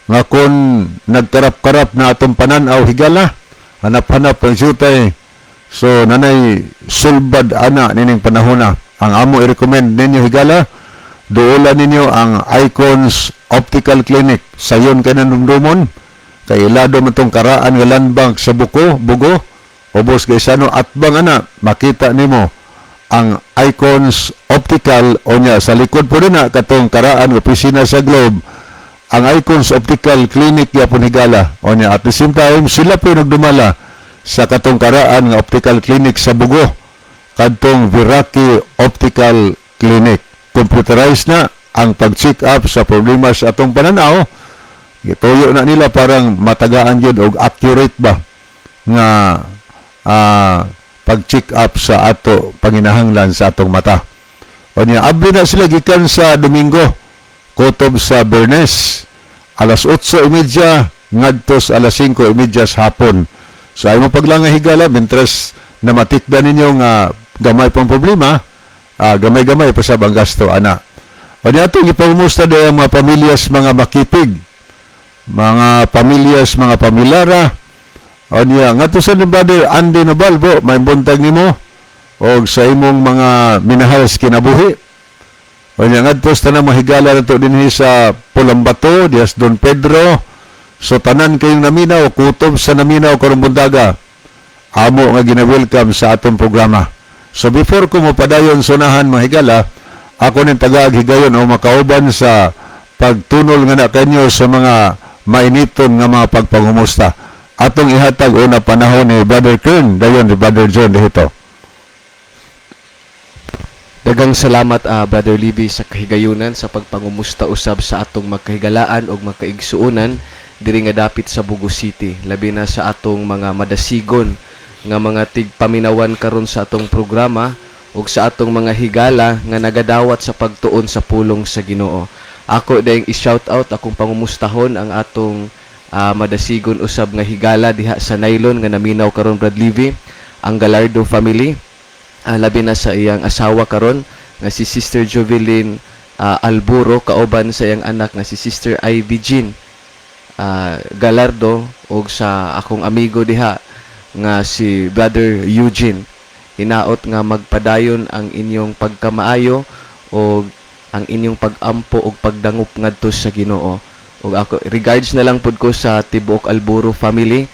nga kung nagkarap-karap na atong pananaw higala, hanap-hanap ang sutay. So nanay sulbad ana nining panahon na. Ang amo i-recommend ninyo higala, duulan ninyo ang Icons Optical Clinic. Sayon kay nanumdumon, kay ilado man tong karaan nga land bank sa Bugo, ubos kay sano at bang ana, makita nimo ang Icons Optical o niya sa likod po rin na katong karaan opisina sa Globe, ang Icons Optical Clinic yapon higala o niya at the same time sila po nagdumala sa katong karaan nga optical clinic sa Bugo, kadtong Viraki Optical Clinic. Computerized na ang pag-check up sa problema sa atong pananaw. Gituyo na nila parang matagaan yun o accurate ba nga pag-check up sa ato panginahanglan sa atong mata. O niya, abli na sila gikan sa Domingo, kutob sa Bernes, alas 8:30 ngadtos alas 5:30 sa hapon. So ay mo paglangay higala, mientras na matikda ninyo nga gamay pang problema, gamay-gamay pa sa bang gasto, ana. O niya itong ipangumusta dahil mga pamilyas, mga makipig, mga pamilyas, mga pamilara. O niya, nga to sa Brother Andy Nabalbo, may buntag nimo o sa imong mga minahals kinabuhi. O niya, nga to sa mahigala na to din sa Pulambato, dias Don Pedro. So tanan kayong naminaw, kutob sa naminaw karong buntaga, amo nga gina-welcome sa atong programa. So before ko mo padayon sunahan mahigala, ako ning taga-higayon o makauban sa pagtunol nga na kanyo sa mga mainiton nga mga pagpangumusta. Atong ihatag una panahon ni Brother Kern, dayon ni Brother John dihito. Dagang salamat Brother Libby sa kahigayunan sa pagpangumusta usab sa atong magkahigalaan o magkaigsuunan diri nga dapit sa Bugo City, labi na sa atong mga madasigon nga mga tigpaminawan karon sa atong programa ug sa atong mga higala nga nagadawat sa pagtuon sa pulong sa Ginoo. Ako dayong i-shout out akong pangumustahon ang atong madasigon usab nga higala diha sa Nylon nga naminaw karon Brad Livy, ang Galardo family, labi na sa iyang asawa karon nga si Sister Jovelyn Alburo, kauban sa iyang anak nga si Sister Ivy Jean Galardo, ug sa akong amigo diha nga si Brother Eugene. Hinaot nga magpadayon ang inyong pagkamaayo o ang inyong pag-ampo o pagdangup ngadto sa Ginoo. Ug ako regards na lang pud ko sa tibuok Alburo family,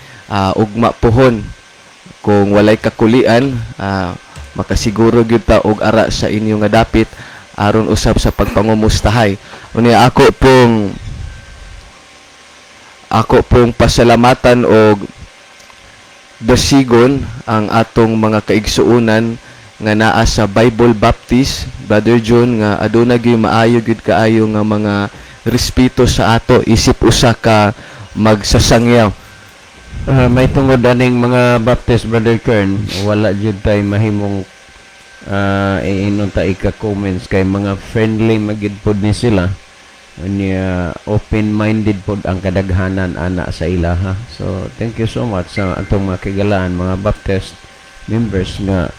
ugma pohon kung walay kakulian, makasiguro gyud ta og ara sa inyo nga dapit aron usab sa pagpangumustahay. Unya ako pong pasalamatan og dasigon ang atong mga kaigsuunan nga naa sa Bible Baptist, Brother John, nga aduna gyud maayo gyud kaayo nga mga respeto sa ato isip usa ka magsasangyaw. May tungod aning mga Baptist, Brother Kern, wala jud tay mahimong iinunta ika-comments kay mga friendly magid pod ni sila. Open-minded pod ang kadaghanan ana sa ilaha. So thank you so much sa atong mga kigalaan, mga Baptist members nga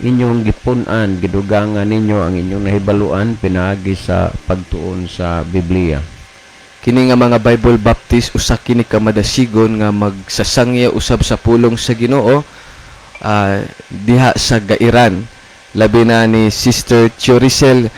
inyong gipun-an, gidugangan ninyo ang inyong nahibaluan pinaagi sa pagtuon sa Biblia. Kini nga mga Bible Baptist usa kini ka madasigon nga magsasangya usab sa pulong sa Ginoo diha sa Gairan, labi na ni Sister Choricel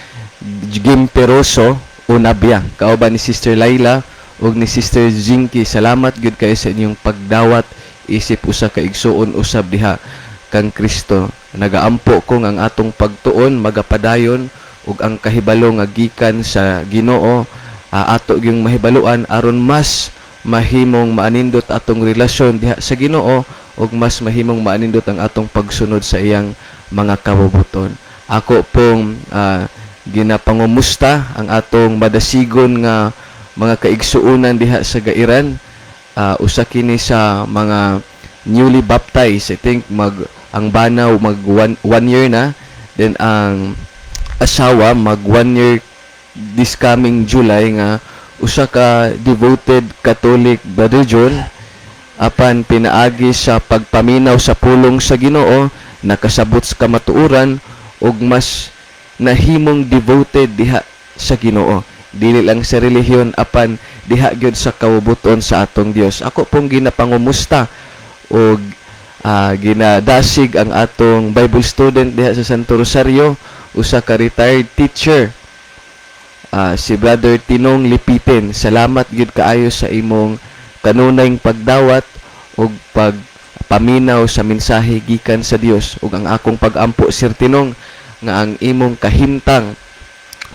Gimperoso Unabia, kauban ni Sister Laila ug ni Sister Zinky. Salamat gyud kayo sa inyong pagdawat isip usa ka igsuon usab diha kang Kristo. Nagaampo kong ang atong pagtuon magapadayon ug ang kahibalo nga gikan sa Ginoo ato gyung mahibaluan aron mas mahimong maanindot atong relasyon diha sa Ginoo ug mas mahimong maanindot ang atong pagsunod sa iyang mga kabubuton. Ako pong ginapangumusta ang atong madasigon nga mga kaigsuonan diha sa Gairan. Usa kini sa mga newly baptized. I think ang banaw mag one year na, then ang asawa mag 1 year this coming July nga usa ka devoted Catholic Brother John apan pinaagi sa pagpaminaw sa pulong sa Ginoo, nakasabot sa kamatuoran ug mas nahimong devoted diha sa Ginoo, dili lang sa relihiyon apan diha gyud sa kabubuton sa atong Dios. Ako pong ginapangumusta ug ginadasig ang atong Bible student diha sa Santo Rosario, usa ka retired teacher, si Brother Tinong Lipitin. Salamat gid kaayo sa imong kanunayng pagdawat ug pagpaminaw sa mensahe gikan sa Dios. Ug ang akong pagampo, Sir Tinong, nga ang imong kahimtang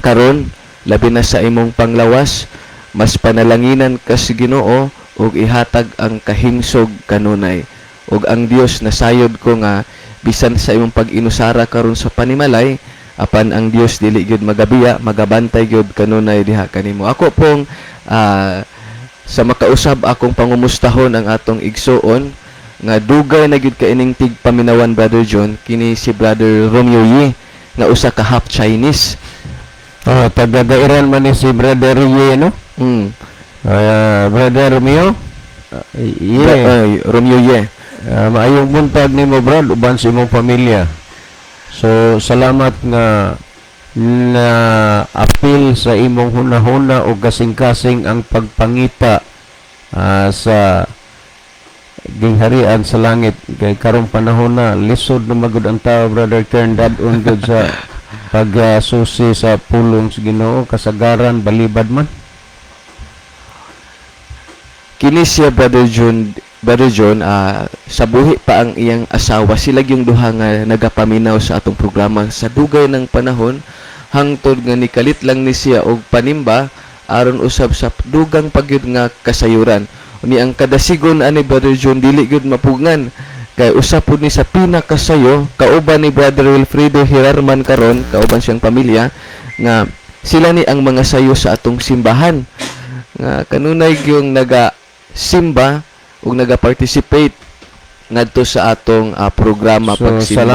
karon labi na sa imong panglawas, mas panalanginan ka sa Ginoo ug ihatag ang kahimsog kanunay. Ug ang Dios nasayod ko nga bisan sa imong pag-inusara karon sa panimalay, apan ang Dios dili gyud magabiya, magabantay gyud kanunay diha kanimo. Ako pong sa makausab akong pangumustahon ang atong igsuon nga dugay na gyud kaining tigpaminawan, Brother John, kini si Brother Romeo Ye nga usa ka half Chinese. Taga Gairan man ni si Brother Ye, no? Brother Romeo? Romeo Ye. Maayong buntag nimo, Brad, uban sa imong pamilya. So, salamat nga na apil sa imong hunahuna o kasing-kasing ang pagpangita sa gingharian sa langit. Kay karong panahon na lisod na magud ang tao, Brother Kern, dadon gud sa pagsusi sa pulong sa Ginoo, kasagaran balibad man. Kini siya Brother John, sa buhi pa ang iyang asawa, sila yung duha nga nagapaminaw sa atong programa sa dugay ng panahon, hangtod nga nikalit lang ni siya og panimba aron usab sa dugang pagyud nga kasayuran. Uni ang kadasigon ani Brother John dili gyud mapugngan kay usa pud ni sa pinakasayo kauban ni Brother Wilfredo Hirarman karon, kauban siyang pamilya nga sila ni ang mga sayo sa atong simbahan nga kanunay gyung naga-simba ug naga-participate ngadto sa atong programa pagsimba.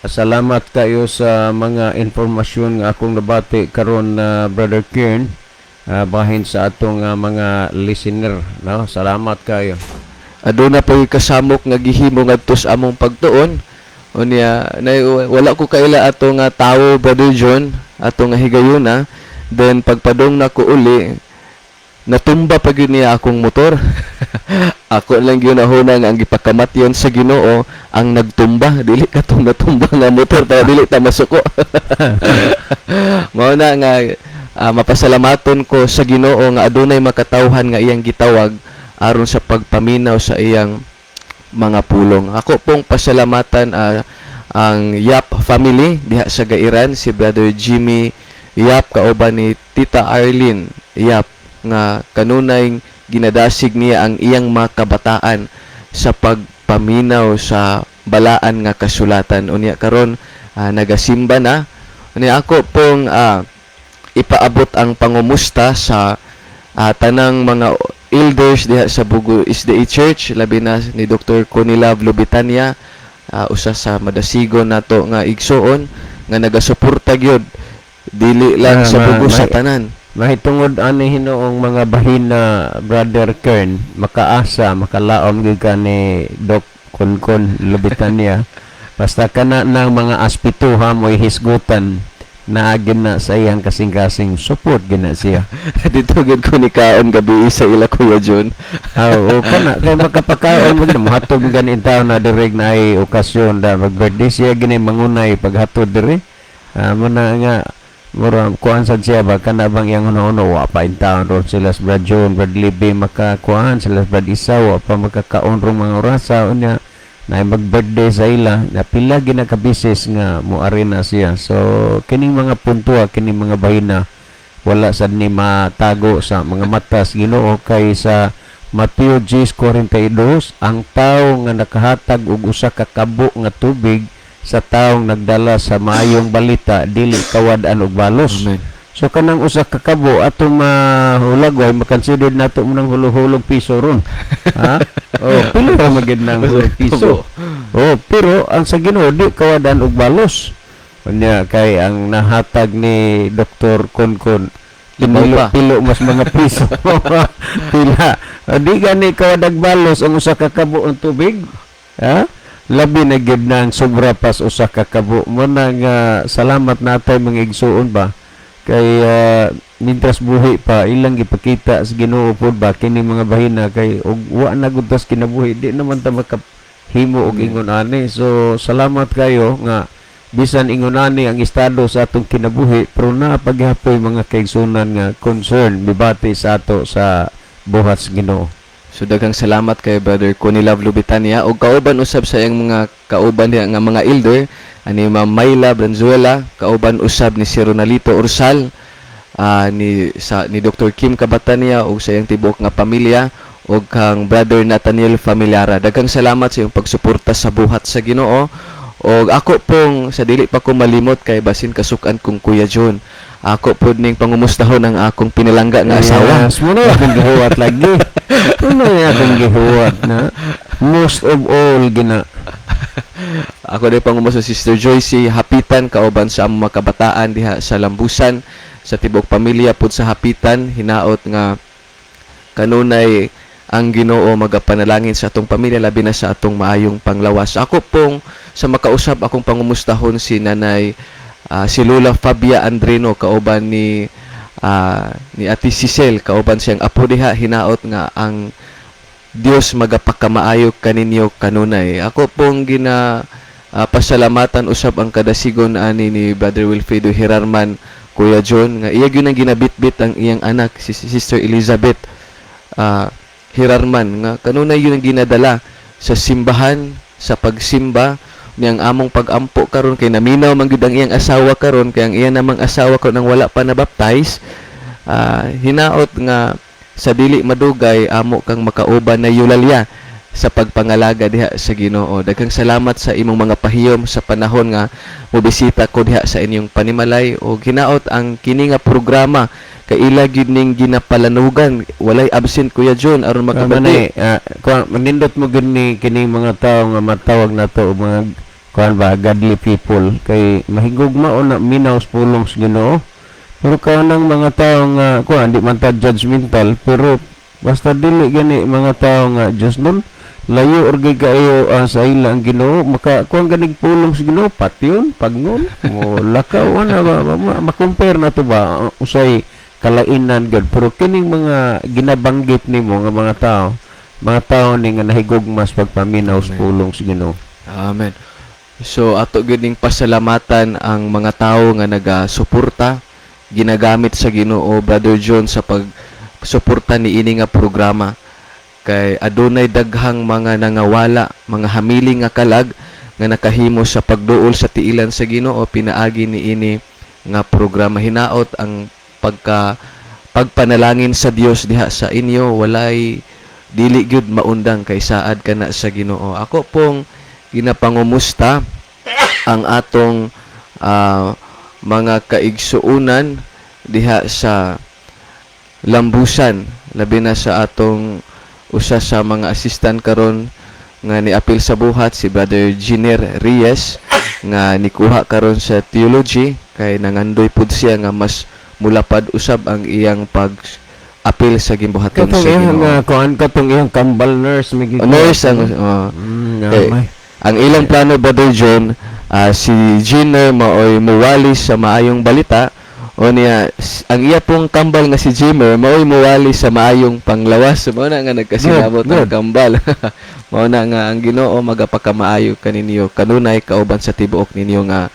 Salamat kayo sa mga informasyon nga akong nabati karon na Brother Kern, bahin sa atong mga listener, no? Salamat kayo. Aduna pa kasamok nga gihimo ngadto sa among pagtuon. Unya wala ko kaila ato nga tawo, Brother John, ato nga higayuna. Then pagpadong na ko uli, natumba pa gyud niya akong motor. Ako lang gyud nahuna nga ang gipakamatyon sa Ginoo ang nagtumba, dili katong natumba nga motor ta dili ta masuko. Mao na nga mapasalamaton ko sa Ginoo nga adunay makatawhan nga iyang gitawag aron sa pagpaminaw sa iyang mga pulong. Ako pong pasalamatan ang Yap family diha sa Gairan, si Brother Jimmy Yap kauban ni Tita Arlene Yap nga kanunay ginadasig niya ang iyang mga kabataan sa pagpaminaw sa balaan nga kasulatan. Unya karon nagasimba na. Unya ako pong ipaabot ang pangumusta sa tanang mga elders diha sa Bugo SDA Church, labi na ni Dr. Conilav Lubitania, usa sa madasigon nato nga igsuon nga nagasuporta gyud dili lang sa Bugo sa tanan. Mahitungod ani hinoong mga bahin na Brother Kern, makaasa, makalaom gyud ka ni Doc Konkon Lubitania. Basta kana ng mga aspituha mo'y hisgutan na agin na sa iyang kasing-kasing support gina siya. Dito gud ko ni kaon gabi sa ila Kuya John. Oo, kana kay makapakaon mo gina hatod ganin tawo na direk na ay okasyon da mag-birthday siya gini mangunay paghatod dire. Mo na nga mura kuan sad siya ba kana bang iyang uno-uno wa pa in town ron sila sa Brad John, Brad Libby makakuan sila sa Brad Isa wa pa makakaon rong mga orasa unya na mag-birthday sa ila na pila ginakabisis nga moari na siya. So kining mga punto kining mga bahina wala sad ni matago sa mga matas Ginoo kay sa Mateo 10:42 ang tawo nga nakahatag og usa ka kabo nga tubig sa taong nagdala sa maayong balita dili kawad-an og balos. Amen. So kanang usa ka kabo atong mahulagway makonsider nato mo ng hulog piso ron. Ha? Oh, pila ra magid nang hulog piso. Oh, pero ang sa Ginoo di kawadan og balos. Unya kay ang nahatag ni Dr. Konkon pilo mas mga piso. Pila. Di gani kawadag balos ang usa ka kabo ng tubig. Ha? Labi na gid nang sobra pas usa ka kabo. Mo nang salamat natay mga igsuon ba kay mintras buhi pa ilang gipakita sa Ginoo pod ba kini mga bahina kay og wa na gud tas kinabuhi di naman ta makahimo og ingon ani. So salamat kayo nga bisan ingon ani ang estado sa atong kinabuhi pero na paghapoy mga kaigsunan nga concern mibati sa ato sa buhat sa Ginoo. So daghang salamat kay Brother Connie Love Lubitania og kauban usab sa iyang mga kauban diha nga mga elder ani Ma'am Mayla Branzuela, kauban usab ni si Ronalito Ursal, ni Dr. Kim Kabatania ug sa iyang tibuok nga pamilya ug kang Brother Nathaniel Familiara. Daghang salamat sa iyong pagsuporta sa buhat sa Ginoo. Og ako pong sa dili pa ko malimot kay basin kasukan kong Kuya John. Ako pod ning pangumustahon ang akong pinalangga nga asawa. Yes, muna akong gihuwat lagi. Muna akong gihuwat na most of all gina. Ako din pangumusta Sister Joyce Hapitan kauban sa among mga kabataan diha sa Lambusan sa tibok pamilya pud sa Hapitan hinaot nga kanunay ang Ginoo magapanalangin sa atong pamilya labi na sa atong maayong panglawas. Ako pong sa makausap akong pangumustahon si Nanay si Lola Fabia Andreno kauban ni Ate Cicel kauban siyang apo diha hinaot nga ang Dios magapakamaayo kaninyo kanunay. Ako pong pasalamatan usab ang kadasigon ani ni Brother Wilfredo Hirarman Kuya John nga iya gyud ang ginabitbit ang iyang anak si Sister Elizabeth Hirarman nga kanunay yun ang ginadala sa simbahan sa pagsimba niyang among pagampo karon kay naminaw man gyud ang iyang asawa karon kay ang iya namang asawa karon nang wala pa nabaptize hinaot nga sa dili madugay amo kang makauban na yulalya sa pagpangalaga diha sa Ginoo. Daghang salamat sa imong mga pahiyom sa panahon nga mobisita ko diha sa inyong panimalay o hinaot ang kini nga programa kay ila gyud ning ginapalanugan walay absent Kuya John aron makabati. Manindot mo gyud ni kini mga tawo nga matawag nato mga kuan ba godly people kay mahigugma o na minaw sa pulong sa Ginoo. Pero kanang mga tao nga kuan di man ta judgmental pero basta dili gani mga tao nga just nun layo or kayo sa ila ang Ginoo maka kuan ganig pulong sa Ginoo patyon pagnon mo lakaw ana ma-compare na to ba usay kalainan gud pero kining mga ginabanggit nimo nga mga tao ni nga nahigugmas pagpaminaw sa pulong sa Ginoo. Amen. So ato gyud ning pasalamatan ang mga tao nga nagasuporta ginagamit sa Ginoo Brother John sa pagsuporta ni ini nga programa kay adunay daghang mga nangawala mga hamiling nga kalag nga nakahimo sa pagduol sa tiilan sa Ginoo pinaagi ni ini nga programa hinaot ang pagpanalangin sa Dios diha sa inyo walay dili gyud maundang kay saad kana sa Ginoo. Ako pong ginapangumusta ang atong mga kaigsuunan diha sa Lambusan labi na sa atong usa sa mga assistant karon nga niapil sa buhat si Brother Giner Reyes nga nikuha karon sa theology kay nangandoy pud siya nga mas mulapad usab ang iyang pag-apil sa gimbuhaton sa Ginoo. Kuan katong iyang kambal nurse nurse ang ang ilang plano Brother John si Giner maoy muwalis sa maayong balita o niya ang iya pong kambal nga si Jimmer maoy muwalis sa maayong panglawas mao na nga nagkasinabot ang kambal mao na nga ang Ginoo magapakamaayo kaninyo kanunay kauban sa tibuok ninyo nga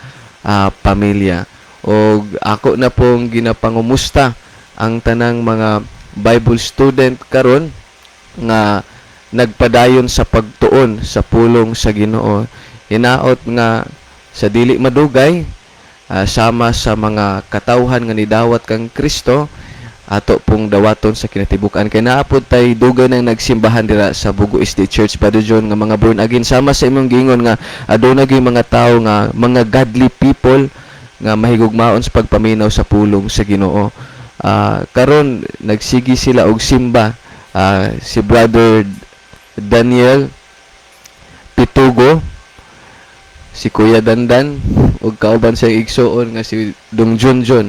pamilya. O ako na pong ginapangumusta ang tanang mga Bible student karon nga nagpadayon sa pagtuon sa pulong sa Ginoo. Hinaot nga sa dili madugay, sama sa mga katawhan nga nidawat kang Kristo, ato pong dawaton sa kinatibuk-an. Kay naapod tay dugay nang nagsimbahan dira sa Bugo State Church, Brother John, nga mga born again. Sama sa imong gingon nga aduna gyud mga tawo nga mga godly people nga mahigugmaon sa pagpaminaw sa pulong sa Ginoo. Karon nagsigi sila og simba. Si Brother Daniel Pitugo, si Kuya Dandan, ug kauban sa igsoon nga si Dong Junjun,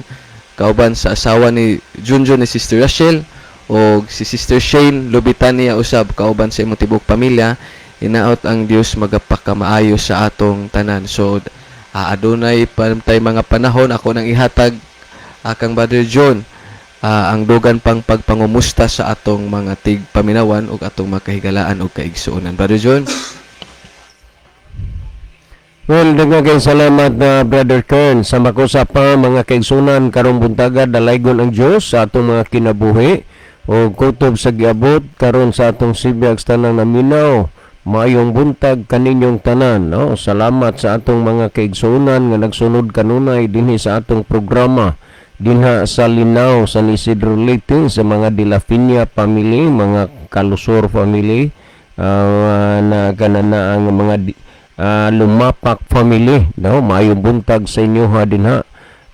kauban sa asawa ni Junjun ni Sister Rachel, o si Sister Shane Lubitania usab, kauban sa imong tibok pamilya. Hinaot ang Dios magapakamaayo sa atong tanan. So adunay pa tay mga panahon ako nang ihatag kang Brother John ang dugan pang pagpangumusta sa atong mga tigpaminawan ug atong makahigalaan ug kaigsuonan. Brother John. Well, daghang salamat na Brother Kern sa makusap pa mga kaigsunan karong buntaga. Dalaygon ang Dios sa atong mga kinabuhi o kutob sa giabot karon sa atong sibiyag sa tanang naminaw. Maayong buntag kaninyong tanan, no? Salamat sa atong mga kaigsunan nga nagsunod kanunay dinhi sa atong programa dinha sa Linaw, San Isidro Leyte, sa mga De La Piña family, mga Kalusor family, na kanana ang mga Lumapak family, no? Maayong buntag sa inyo ha dinha.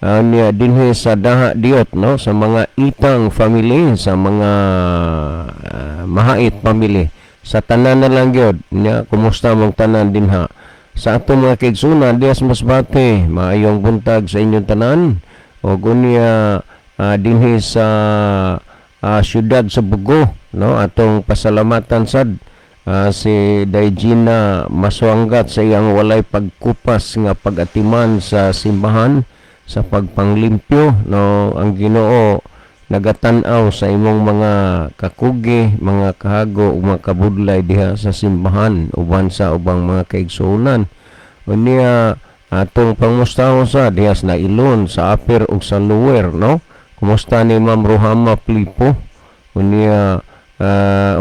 Niya dinhi sa Daha Diot, no? Sa mga Itang family, sa mga Mahait family, sa tanan na lang gyud niya. Kumusta mong tanan dinha sa atong mga kaigsunan dias Masbate? Maayong buntag sa inyong tanan. O gunya dinhi sa syudad sa Bugo, no? Atong pasalamatan sad si Daigina Maswanggat sa iyang walay pagkupas nga pagatiman sa simbahan sa pagpanglimpyo, no? Ang Ginoo nagatan-aw sa imong mga kakugi, mga kahago ug mga kabudlay diha sa simbahan uban sa ubang mga kaigsuonan. Unya atong pangmustaho sa dihas na Ilon, sa Upper ug sa Lower, no? Kumusta ni Ma'am Rohama Plipo? Unya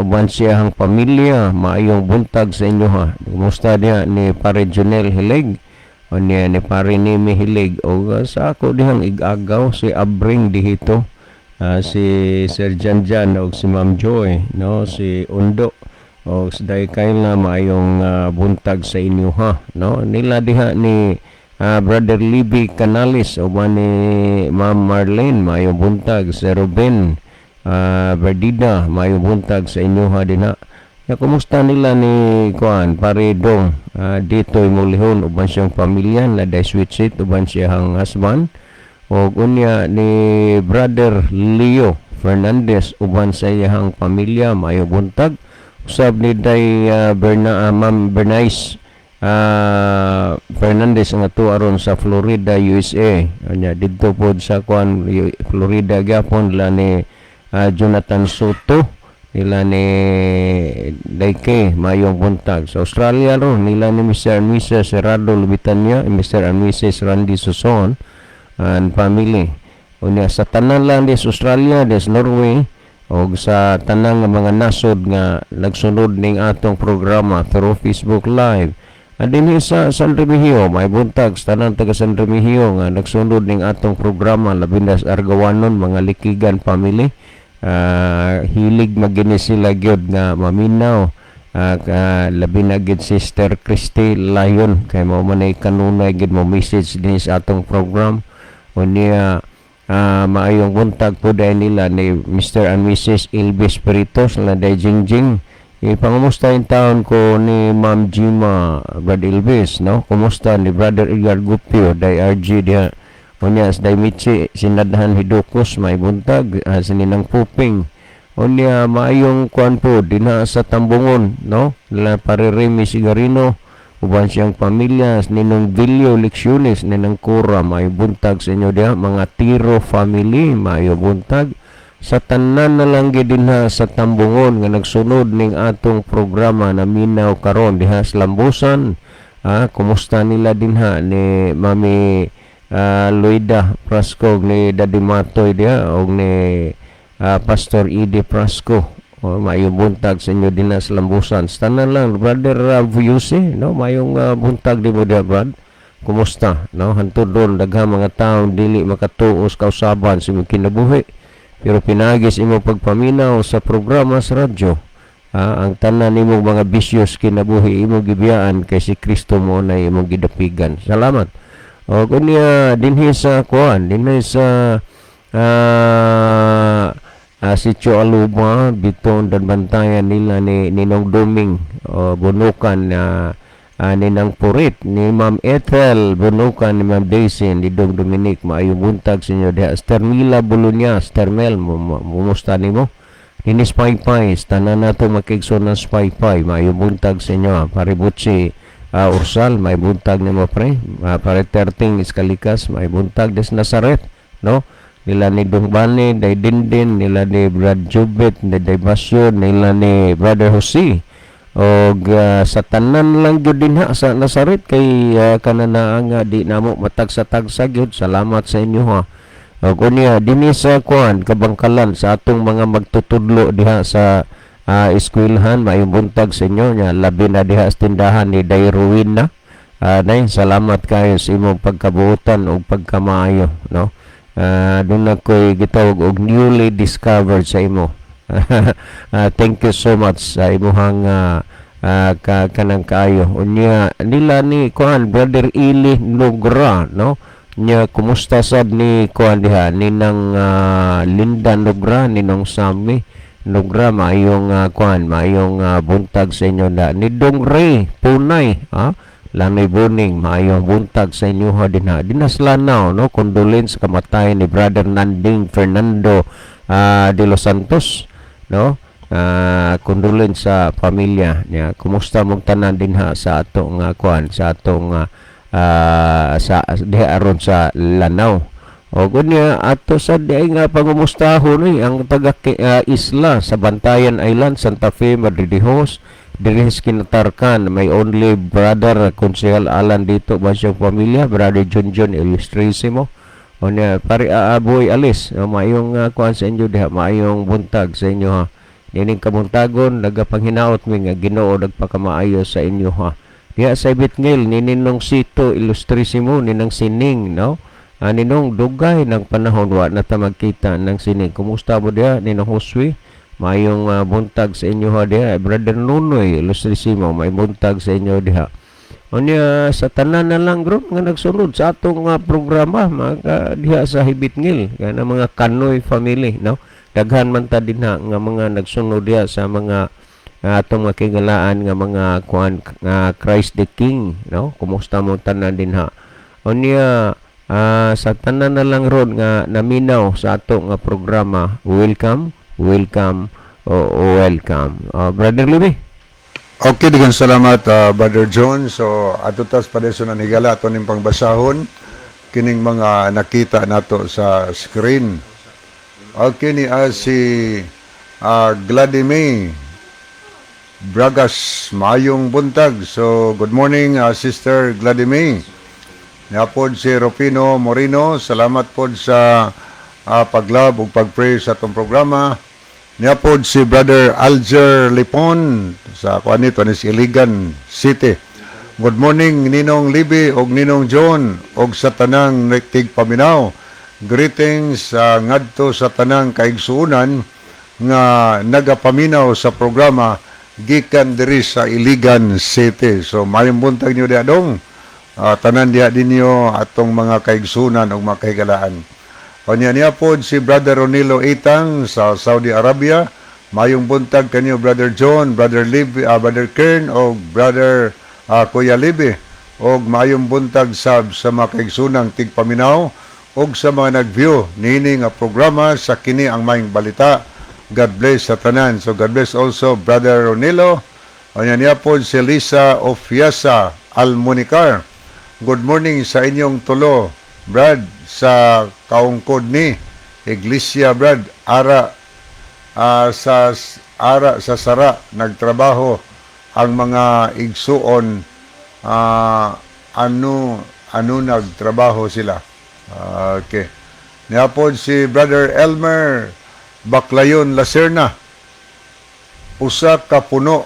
uban siyang pamilya, maayong buntag sa inyo ha. Kumusta diha ni Pare Junel Hilig? Unya ni Pare Nimi Hilig, o sa ako dihang igagaw si Abring dihito, si Sir Janjan o si Ma'am Joy, no? Si Undo o dahil kayo na maayong buntag sa inyo ha, no? Nila diha ni Brother Libby Canales o ni Ma'am Marlene, maayong buntag. Si Ruben Berdida, maayong buntag sa inyo ha din ha. Kumusta nila ni Kuan Pare Dong dito'y mulihon uban siyang pamilya na day sweet seat uban siyang husband, o unya ni Brother Leo Fernandez uban sa iyang pamilya, maayong buntag. Usab ni day Ma'am Bernice Fernandez nga to aron sa Florida, USA. Anya didto pod sa Kuan Florida gyapon la ni Jonathan Soto, nila ni Daike, mayong buntag. Sa Australia ro nila ni Mr. and Mrs. Serrado Lubitania, Mr. and Mrs. Randy Suson and family. Unya sa tanan lang des Australia, des Norway, o sa tanang mga nasod nga nagsunod ning atong programa through Facebook Live. Adin sa San Remigio, may buntag sa tanang taga San Remigio nga nagsunod ning atong programa, labindas Argawanon, mga Likigan family. Hilig magini sila gyud nga maminaw, labi na gid Sister Christy Lion, kay mo manay kanunay gid mo message din sa atong program. Unya maayong buntag po dahil nila ni Mr. and Mrs. Elvis Peritos na day Jingjing. Ipangumusta yung taon ko ni Ma'am Jima Brad Elvis, no? Kumusta ni Brother Edgar Gupio day RG dia. Unya sa day Michi Sinadhan Hidokos, may buntag sininang Puping. Unya maayong kuan po dinha sa Tambungon, no? Nila Pare Remy Sigarino uban siyang pamilya, ninong Vilio Lecciones, ninang Cora, may buntag sa inyo diha. Mga Tiro family, mayo buntag. Sa tanan na lang din ha sa Tambungon nga nagsunod ning atong programa na minaw karon diha sa Lambusan. Kumusta nila din ha ni Mami Luida Prasco, ni Daddy Matoy diha, o ni Pastor Edi Prasco, Mayong buntag sa inyo din sa Lambusan. Tanan lang, Brother Vuyuse, no? Mayong buntag di mo diha, Brad. Kumusta? No? Hantod doon, daghang mga taong dili makatuos kausaban sa imong kinabuhi. Pero pinagis imo pagpaminaw sa programa sa radyo. Ang tanan nimo mga bisyos kinabuhi imo gibiyaan kay si Kristo mo na imong gidapigan. Salamat. O kunya dinhi sa kuan, dinhi sa Sitio Aluma, biton dan bantayan nila ni Ninong Doming bunukan ni Nang Purit, ni Ma'am Ethel bunukan ni Ma'am Daisy, ni Dong Dominic. Maayong buntag sa inyo diha. Stermila Bulunya, Stermel, mumusta nimo? Ini Spy-Py, tanan na ito makigso ng Spy-Py. Maayong buntag sa inyo. Paributsi Ursal, may buntag ni mo pre. Pare 13 Iskalikas, may buntag des Nazaret, no? Nila ni Dungbani, day Dindin, nila ni Brad Jubit, day Basyo, nila ni Brother Jose. O sa tanan lang yun din ha, sa Nazaret, kay kanana nga di namo matagsa-tagsa yun. Salamat sa inyo ha. O kunya, dini sa kuan, kabangkalan sa atong mga magtutudlo diha sa eskwelahan, mayong buntag sa inyo nya, labi na diha sa tindahan ni Dairuin na. Nay, salamat kayo sa imong pagkabuutan o pagkamaayo, no? Doon na ko'y gitawag og newly discovered sa imo. Thank you so much sa imuhang kanang kaayo. Unya nila ni kuan Brother Ili Nugra, no? Nya kumusta sad ni kuan diha ni nang Linda Nugra, ni nong Sami Nugra, maayong kuan, maayong buntag sa inyo na ni Dong Ray Punay, Lanay Buning, maayong buntag sa inyo ha din ha. Dinaslanaw, no? Condolence sa kamatayan ni Brother Nanding Fernando de los Santos, no? Condolence sa pamilya niya. Kumusta mong tanan din ha sa atong kuan, sa atong sa diha aron sa Lanao. O kunya ato sa diay nga pangumustahon ang taga isla sa Bantayan Island, Santa Fe, Madridejos, Diris Kinatarkan, may only brother Konsehal Alan dito ba siyang pamilya, Brother John Illustrissimo. O niya, pare Aboy Alis, mayong kuhan sa inyo diha, mayong buntag sa inyo ha. Nining kabuntagon, nagapanghinaot mi nga Ginoo nagpakamaayo sa inyo ha. Diha sa Ibitngil, nininong Sito Illustrissimo, ninang Sining, no? Ninong Dugay ng panahon, wa na ta magkita ng Sining. Kumusta mo diha, ninong Huswi? Mayong buntag sa inyo ha diha. Brother Nunoy Illustrissimo, may buntag sa inyo diha. O niya, sa tanan na lang group nga nagsunod sa atong programa diha sa Ibitngil, nga mga Kanoy family, no? Daghan man ta din ha, nga mga nagsunod diha sa mga atong makigalaan nga mga kuan Christ the King, no? Kumusta mo tanan din ha. O niya, sa tanan na lang ron nga naminaw sa atong programa, welcome Brother Libby. Okay, digan salamat Brother John. So ato tas padeso na higala ato ning pangbasahon kining mga nakita nato sa screen. Okay ni si Gladime Bragas, mayong buntag. So good morning Sister Gladime. Napod si Rufino Moreno, salamat pod sa paglab ug pagpray sa atong programa. Napod si Brother Alger Lipon sa kuan nito ni Iligan City. Good morning Ninong Libby og Ninong John og sa tanang tig paminaw. Greetings ngadto sa tanang kaigsuonan nga nagapaminaw sa programa gikan diri sa Iligan City. So mayong buntag niyo diha dong. Tanan diha dinyo atong mga kaigsuonan og mga kahigalaan. Kanya niya po si Brother Ronilo Itang sa Saudi Arabia. Mayong buntag kanyo Brother John, Brother Libby, Brother Kern o Brother Kuya Libby. O mayong buntag sa mga kaigsunang tigpaminaw o sa mga nag-view nining programa sa kini ang maing balita. God bless sa tanan. So God bless also Brother Ronilo. Kanya niya po si Lisa Ofiasa Almunicar. Good morning sa inyong tulo, Brad, sa kaungkod ni Iglesia, Brad, sa Sara nagtrabaho ang mga igsuon, ano nagtrabaho sila. Okay. Niapod si Brother Elmer Baclayon Lacerna. usa ka puno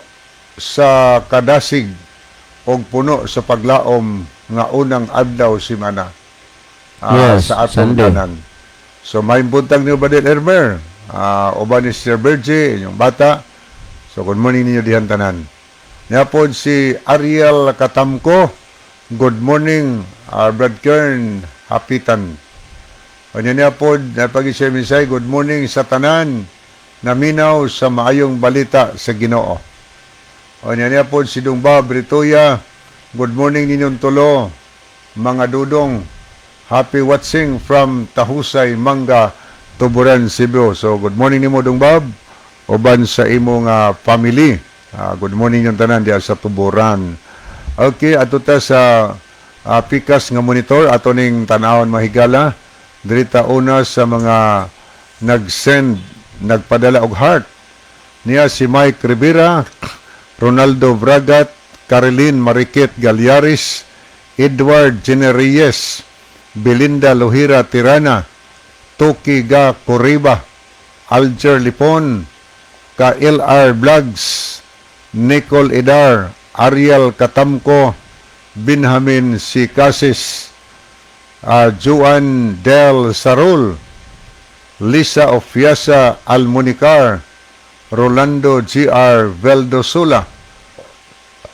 sa kadasig o puno sa paglaom nga unang adlaw simana Yes, sa atong Sunday. tanan. So may buntag niyo Brother Elmer, uban ni Sir Bergie, inyong bata. So good morning ninyo dihan tanan. Niapod si Ariel Katamko, good morning, Brad Kern, hapitan. O niya po, napag-isya misay, good morning sa tanan, naminaw sa maayong balita sa Ginoo. O niya po, si Dungba Britoya, good morning ninyong tulo, mga dudong, happy watching from Tahusay, Manga, Tuburan, Cebu. So, good morning nimo Dungbab, uban sa imong family. Good morning yung tanan diya sa Tuburan. Okay, ato ta sa pikas nga monitor ato ning tanawon mahigala dirita una sa mga nag-send nagpadala og heart niya si Mike Rivera, Ronaldo Bragat, Caroline Mariquet Galyaris, Edward Genereyes, Belinda Lohira Tirana, Toki Ga Coriba, Alger Lipon, ka LR Vlogs, Nicole Edar, Ariel Katamko, Benjamin C. Casis, Juan Del Sarul, Lisa Ofiasa Almunicar, Rolando G.R. Veldosula,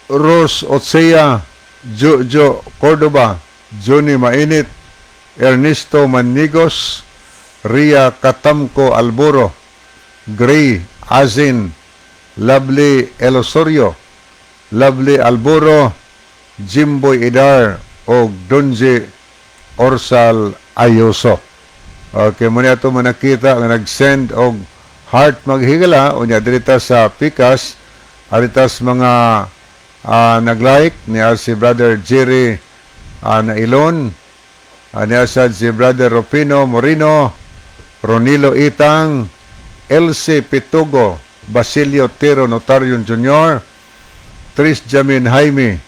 Ros Otsea, Jojo Cordoba, Johnny Mainit, Ernesto Manigos, Ria Katamko Alboro, Gray Azin, Lovely Elosorio, Lovely Alboro, Jimboy Idar, o Donje Orsal Ayoso. Okay, muna ito manakita nga nag-send og heart maghigala o niya dirita sa Pikas, aritas mga nag-like niya si Brother Jerry Nailon, niya si Brother Rufino Morino, Ronilo Itang, Elsie Pitugo, Basilio Tiro Notarion Jr., Tris Jamin Jaime,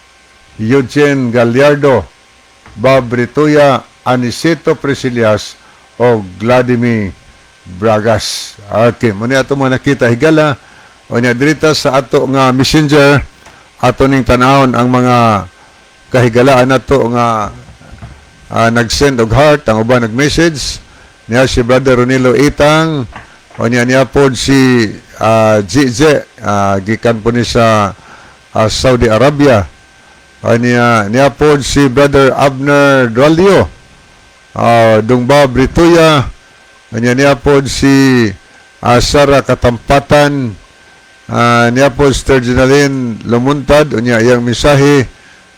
Eugene Gallardo, Bob Brituya, Anisito Presilias, o Vladimir Bragas. Okay, muna ito mga nakita higala, o niya dirita sa ato nga messenger, ato ning tanahon ang mga kahigalaan nato nga nag-send og heart, ang uban nag-message, niya si Brother Ronilo Itang, o niya po si Gije, gikan po ni sa Saudi Arabia. Niya po si Brother Abner Dualio, Dungba Brituya, niya po si Sara Katampatan, niya po si Terjinalin Lumuntad, niya iyang misahe,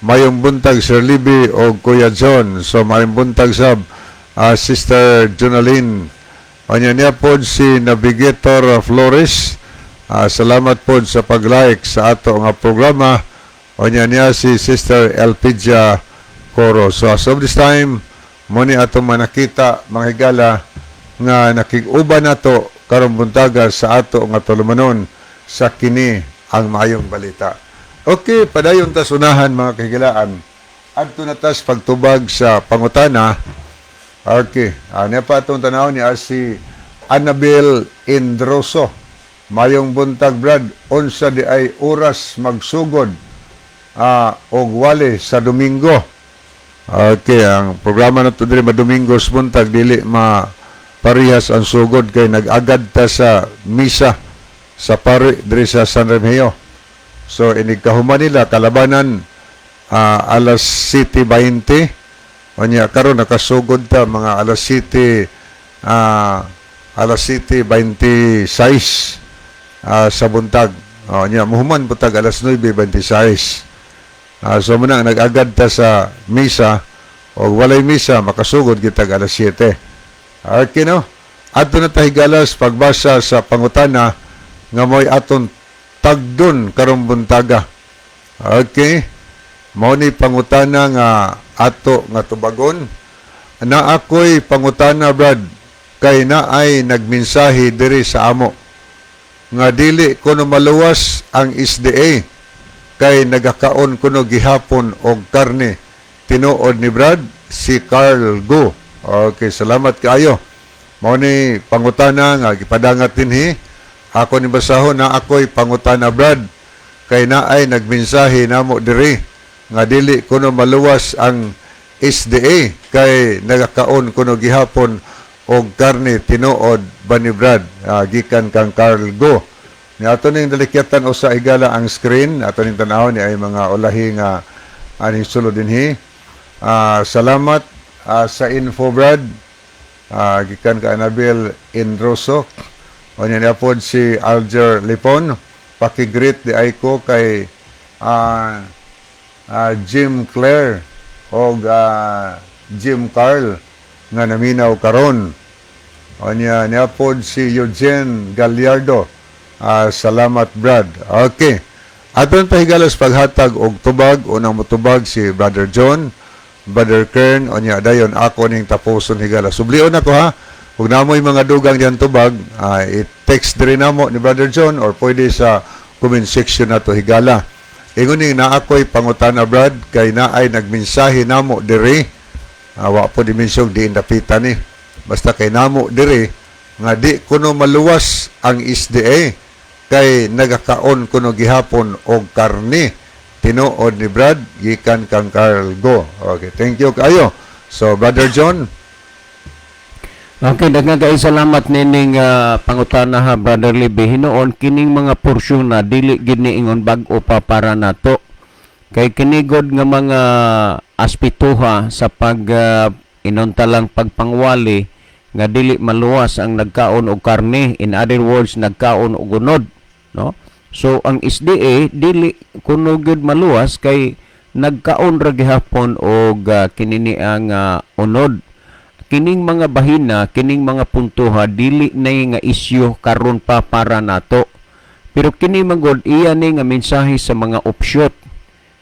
mayong buntag Sir Libby o Kuya John. So mayong buntag sab Sister Jonalyn. Niya po si Navigator Flores, salamat po sa pag-like sa ato nga programa. Niya si Sister Elpidia Coro. So as of this time, muni ato manakita mga higala nga nakig-uban nato karong buntaga sa ato nga tulumanon sa kini ang maayong balita. Okay, padayon tas unahan mga kahigalaan. Adto na tas pagtubag sa pangutana. Okay, niya pa itong tanaw ni si Annabel Indroso. Mayong buntag Brad, unsa di ay oras magsugod og wali sa Domingo. Okay, ang programa na ito dili madumingos buntag, dili parihas ang sugod kay nag-agad ta sa misa sa pari diri sa San Remigio. So inigkahuman nila kalabanan alas 7:20. Onya karon nakasugod ta mga alas 7:26 sa buntag. Onya muhuman butag alas 9:26. So muna nag-agad ta sa misa o walay misa makasugod kita alas 7. Okay no? Adto na tayo galas pagbasa sa pangutana nga mo'y aton tagdon karong buntaga. Okay? Mao ni pangutana nga ato nga tubagon. Na ako'y pangutana Brad kay naay nagmensahe diri sa amo nga dili kuno maluwas ang SDA kay nagakaon kuno gihapon og karne. Tinuod ni Brad si Carl Go. Okay, salamat kaayo. Mao ni pangutana nga gipadangat dinhi ako ni basahon na ako'y pangutana Brad kay naay nagmensahe namo diri nga dili kuno maluwas ang SDA kay nagakaon kuno gihapon og karne tinuod ba ni Brad gikan kang Carl Go. Ni ato ning dalikyatan usa higala ang screen ato ning tan-awon ni ay mga ulahi nga aning sulod dinhi. Salamat sa info Brad. Gikan ka Anabel Indroso. O niya po si Alger Lipon. Pakigreet di ay ko kay Jim Clare o Jim Carl nga naminaw karon. O niya po si Eugene Gallardo. Salamat Brad. Okay. Aton pahigalos paghatag og tubag. Unang motubag si Brother John, Brother Kern, o niya dayon ako ning tapuson higala. Sublion ako ha. Kung namoy mga dugang diyan tubag, i-text diri namo ni Brother John or pwede sa comment section nato higala. Ingon ning na ako'y pangutana Brad kay naay nagmensahe namo diri. Wa po dimensyon di indapitan ni. Basta kay namo diri nga di kuno maluwas ang SDA kay nagakaon kuno gihapon og karne tinuod ni Brad gikan kang Carl Go. Okay, thank you kayo. So Brother John. Okay, daghang kay salamat nining pangutana ha Brother Libby. Hinoon kining mga porsyon na dili gid niingon bag-o pa para nato. Kay kinigod nga mga aspituha sa pag inuntalang pagpangwali nga dili maluwas ang nagkaon og karne, in other words nagkaon og unod, no? So ang SDA dili kuno gyud maluwas kay nagkaon ra gihapon og kinini ang unod. Kining mga bahina, kining mga puntuha dili na nga isyu karon pa para nato. Pero kini magod iya ni nga mensahe sa mga offshoot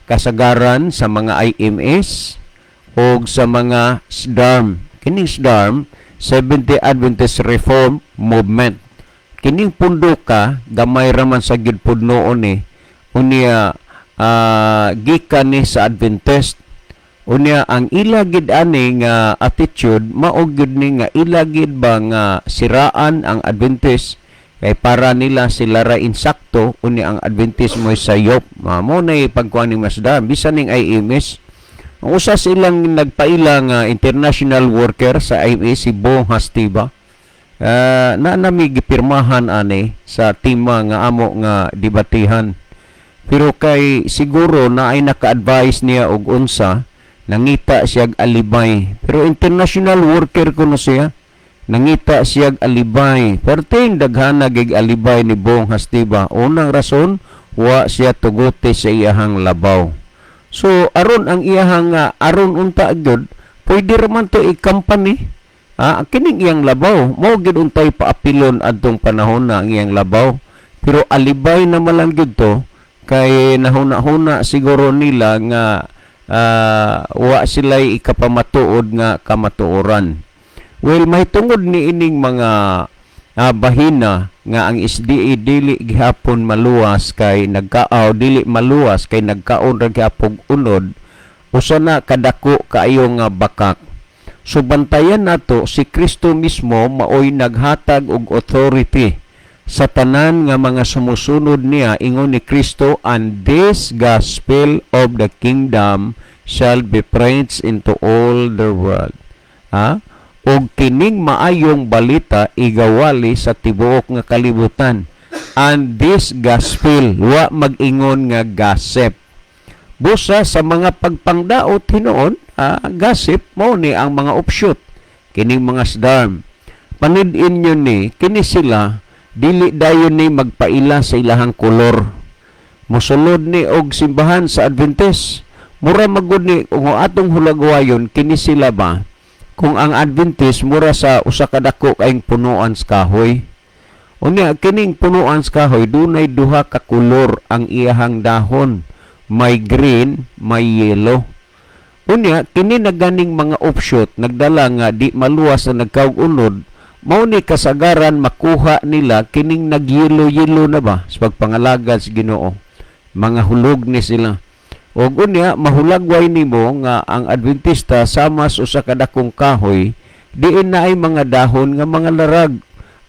kasagaran sa mga IMS o sa mga SDARM. Kining SDARM, Seventh-day Adventist Reform Movement. Kining pundo ka, gamay raman sa gid pudnoon ni. Unya gikan ni sa Adventist. Unya ang ilagid ani nga attitude mao gyud ni nga ilagid ba nga siraan ang Adventist kay para nila sila ra insakto unya ang Adventist mo sayop. Mao na pagkuan ni Masda bisan ning IMS. Ang usa silang nagpaila nga international worker sa IMS si Bong Hastiba. Na nami gipirmahan ani sa tema nga amo nga debatihan. Pero kay siguro na ay naka-advise niya og unsa nangita siyag alibay. Pero international worker kuno siya. Nangita siyag alibay. Perting daghana gig alibay ni Bong Hastiba. Unang rason, wa siya tugote sa iyahang labaw. So aron ang iyahang aron unta gyud, pwede ra man to i-company. Kining iyang labaw, mao gyud untay paapilon adtong panahon na ang iyang labaw. Pero alibay na malang gyud to kay nahuna-huna siguro nila nga wa sila'y ikapamatuod nga kamatuoran. Well, may tungod ni ining mga bahina nga ang SDA dili gihapon maluwas kay dili maluwas kay nagkaon ra gihapon unod usa na kadako kaayo nga bakak. So bantayan nato si Kristo mismo maoy naghatag og authority sa tanan nga mga sumusunod niya. Ingon ni Kristo, and this gospel of the kingdom shall be preached into all the world. Og kining maayong balita igawali sa tibuok nga kalibutan. And this gospel, wa mag-ingon nga gossip. Busa sa mga pagpangdaot hinoon, gossip mo ni ang mga offshoot. Kining mga SDARM. Panid-in nyo ni, kini sila, dili dayon ni magpaila sa ilahang kolor. Musulod ni og simbahan sa Adventist. Mura magud ni kung atong hulagwayon kini sila ba? Kung ang Adventist mura sa usa ka dako kaayong punuan sa kahoy. Unya kining punuan sa kahoy dunay duha ka kolor ang iyahang dahon. May green, may yellow. Unya kini naganing mga offshoot nagdala nga di maluwas na nagkaug-unod. Mao ni kasagaran makuha nila kining nagyelo-yelo na ba sa pagpangalagad sa Ginoo. Mga hulog ni sila. O unya mahulagway nimo nga ang Adventista sama sa usa ka dakong kahoy diin na ay mga dahon nga mga larag.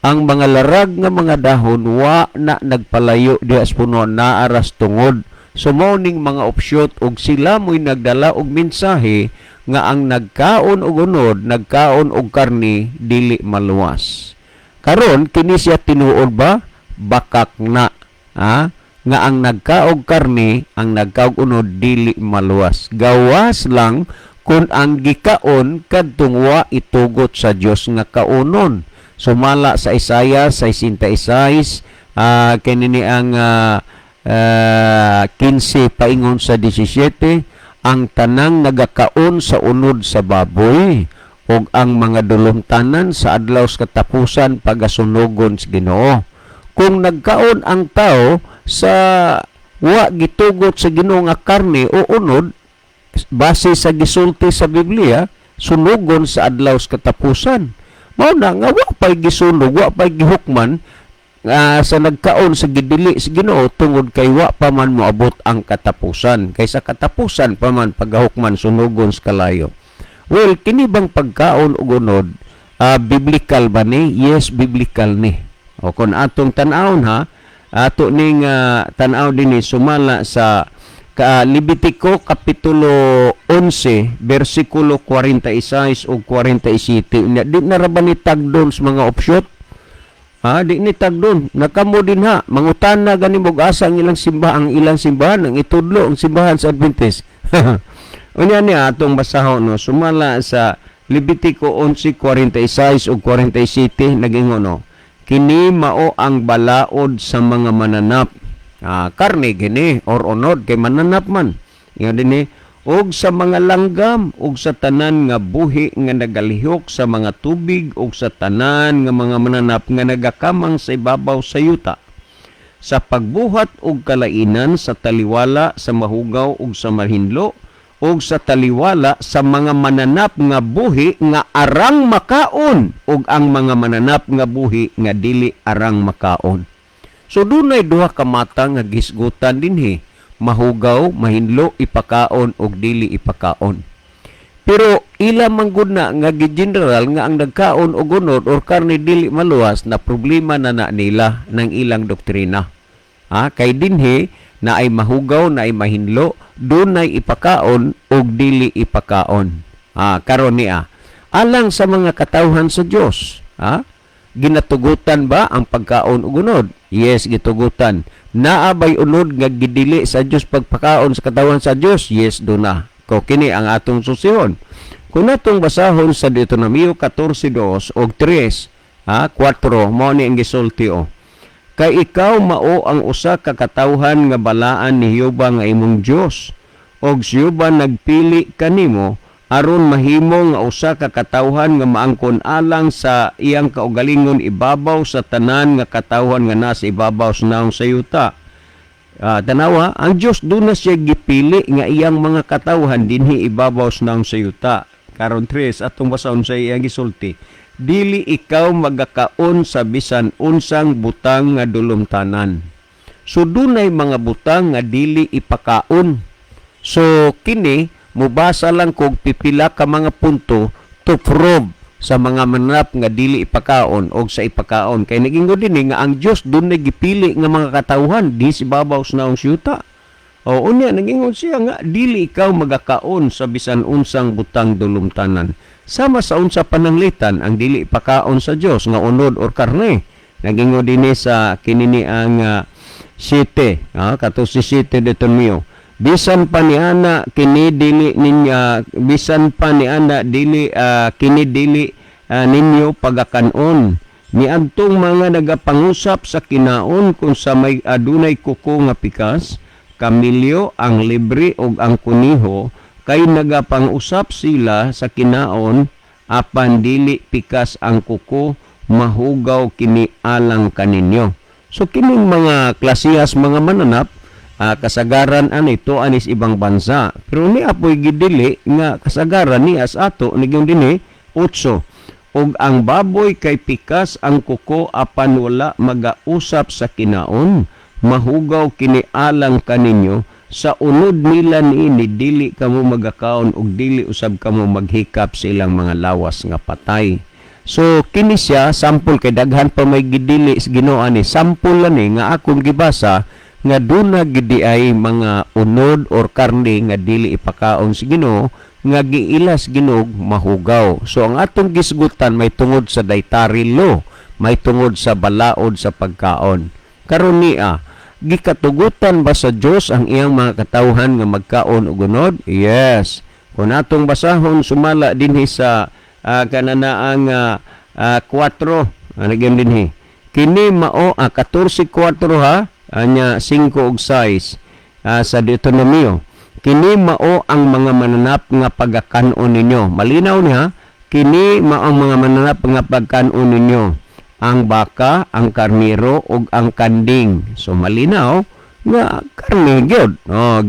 ang mga larag nga mga dahon wa na nagpalayo diha sa puno na aras tungod. So mao ning mga opsyot og sila mo'y nagdala og mensahe nga ang nagkaon og unod, nagkaon og karni dili maluwas. Karon kini siya tinuod ba? Bakak na. Nga ang nagkaog karni, ang nagkaog unod dili maluwas. Gawas lang kung ang gikaon kadtong wa itugot sa Dios nga kaunon. Sumala sa Isaiah 66, kanini ang 15 paingon sa 17, ang tanang nagakaon sa unod sa baboy ug ang mga dulumtanan sa adlaw sa katapusan pagasunogon sa Ginoo. Kung nagkaon ang tao sa wa gitugot sa Ginoo nga karne o unod, base sa gisulti sa Biblia, sunugon sa adlaw sa katapusan. Mao na nga wa pay gisunog, wa pay gihukman sa nagkaon sa gidili sa Ginoo tungod kay wa pa man moabot ang katapusan. Kaysa katapusan pa man pagahukman sunugon sa kalayo. Well, kini bang pagkaon ug unod biblical ba ni? Yes, biblical ni. O kung atong tan-awon ato ning tan-aw dinhi sumala sa Levitico Kapitulo 11, versikulo 46 o 47. Di na ra ba ni tagdon sa mga opsyot? Di ni tagdon. Nakamo din mangutana gani mo asa ang ilang simbahan, ang itudlo ang simbahan sa Adventist. Unya ni atong basahon no, sumala sa Levitico 11:46 o 47 nagingon no. Kini mao ang balaod sa mga mananap. Karne gini or unod kay mananap man. Nga dinhi og sa mga langgam og sa tanan nga buhi nga nagalihok sa mga tubig og sa tanan nga mga mananap nga nagakamang sa ibabaw sa yuta. Sa pagbuhat og kalainan sa taliwala sa mahugaw og sa mahinlo og sa taliwala sa mga mananap nga buhi nga arang makaon ug ang mga mananap nga buhi nga dili arang makaon. So dunay duha ka mata nga gisgutan dinhi, mahugaw, mahinlo, ipakaon ug dili ipakaon. Pero ila manggod na nga gi-general nga ang nagkaon og unod or karne dili maluwas na problema na nila ng ilang doktrina. Kay dinhi na ay mahugaw, na ay mahinlo, dunay ipakaon ug dili ipakaon. Karon niya alang sa mga katawhan sa Dios. Ginatugutan ba ang pagkaon ug unod? Yes, gitugutan. Naabay unod nga gidili sa Dios pagpakaon sa katawhan sa Dios? Yes, duna. Ko kini ang atong susihon. Kung atong basahon sa Deuteronomio 14:2 og 3, 4 mo ni ang gisulti o. Kay ikaw mao ang usa ka katawhan nga balaan ni Jehova nga imong Dios. Og si Jehova nagpili kanimo aron mahimo nga usa ka katawhan nga maangkon alang sa iyang kaugalingon ibabaw sa tanan nga katawhan nga nasa ibabaw sa naong sa yuta. Tanawa, ang Dios duna siya gipili nga iyang mga katawhan dinhi ibabaw sa naong sa yuta. Karon 3 atong basahon sa iyang gisulti. Dili ikaw magakaon sa bisan unsang butang nga dulumtanan. So dunay mga butang nga dili ipakaon. So kini mubasa lang kog pipila ka mga punto to prove sa mga mananap nga dili ipakaon o sa ipakaon. Kay nagingod din nga ang Dios dunay gipili nga mga katawhan di si babaw sa naong siyuta. O unya nagingod siya nga dili ikaw magakaon sa bisan unsang butang dulumtanan. Sama sa unsa pananglitan ang dili ipakaon sa Dios nga unod or karne. Nagingod din sa kinini ang 7, kato si 7 Deuteronomio. Bisan pa ni ana kini dili ninya kini dili ninyo pagakanon niadtong mga nagapangusap sa kinaon kung sa may adunay kuko nga pikas, kamilyo, ang libre ug ang kuniho kay nagapangusap sila sa kinaon apan dili pikas ang kuko, mahugaw kini alang kaninyo. So kining mga klasihas mga mananap kasagaran ito anis ibang bansa. Pero ni apoy gidili nga kasagaran ni as ato nagyong dinhi 8. Og ang baboy kay pikas ang kuko apan wala magausap sa kinaon, mahugaw kini alang kaninyo, sa unod nila niini dili kamo magakaon og dili usab kamo maghikap sa ilang mga lawas nga patay. So kini siya sample kay daghan pa may gidili sa Ginoo ani. Sample lang ni nga akong gibasa nga duna gidi ay mga unod or karne nga dili ipakaon sa Ginoo nga giilas Ginoo mahugaw. So ang atong gisgutan may tungod sa dietary law, may tungod sa balaod sa pagkaon. Karon niya gikatugutan ba sa Dios ang iyang mga katawhan nga magkaon og unod? Yes. Kung atong basahon sumala dinhi sa kananaang 4 nagyan dinhi. Kini mao 14:4 ha, anya 5 og 6 sa Deuteronomio. Kini mao ang mga mananap nga pagakanon ninyo. Malinaw niya, kini mao ang mga mananap nga pagkanon ninyo. Ang baka, ang karniro ug ang kanding. So malinaw nga karne gyud.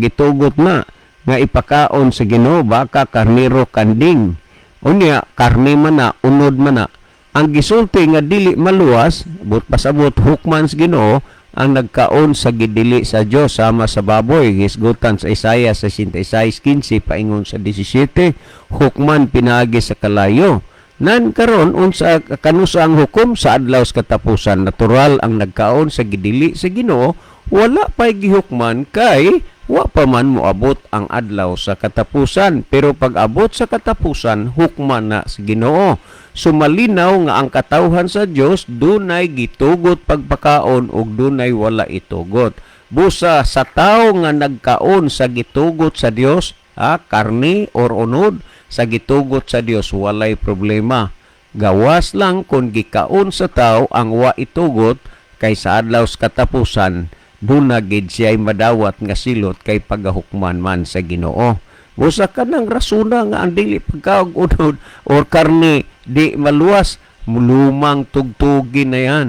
Gitugot na nga ipakaon sa Ginoo baka, karniro, kanding. Unya karne man na, unod man na. Ang gisulti nga dili maluwas, but pasabot hukman sa Ginoo ang nagkaon sa gidili sa Dios sama sa baboy. Gisgutan sa Isaiah 66:15 paingon sa 17, hukman pinaagi sa kalayo. Nan karon unsa kanusa ang hukom sa adlaw sa katapusan, natural ang nagkaon sa gidili sa Ginoo, wala pay gihukman kay wa pa man moabot ang adlaw sa katapusan. Pero pag abot sa katapusan, hukman na sa Ginoo. Sumalinaw nga ang katawhan sa Dios dunay gitugot pagpakaon ug dunay wala itugot. Busa sa tawo nga nagkaon sa gitugot sa Dios, karne or unod sa gitugot sa Dios, walay problema. Gawas lang kung gikaon sa tawo ang wa itugot kay sa adlaw sa katapusan duna gid siya'y madawat nga silot kay pagahukman man sa Ginoo. Busa ka ng rasuna nga ang dili pagkaog unod or karne di maluwas, lumang tugtugi na yan.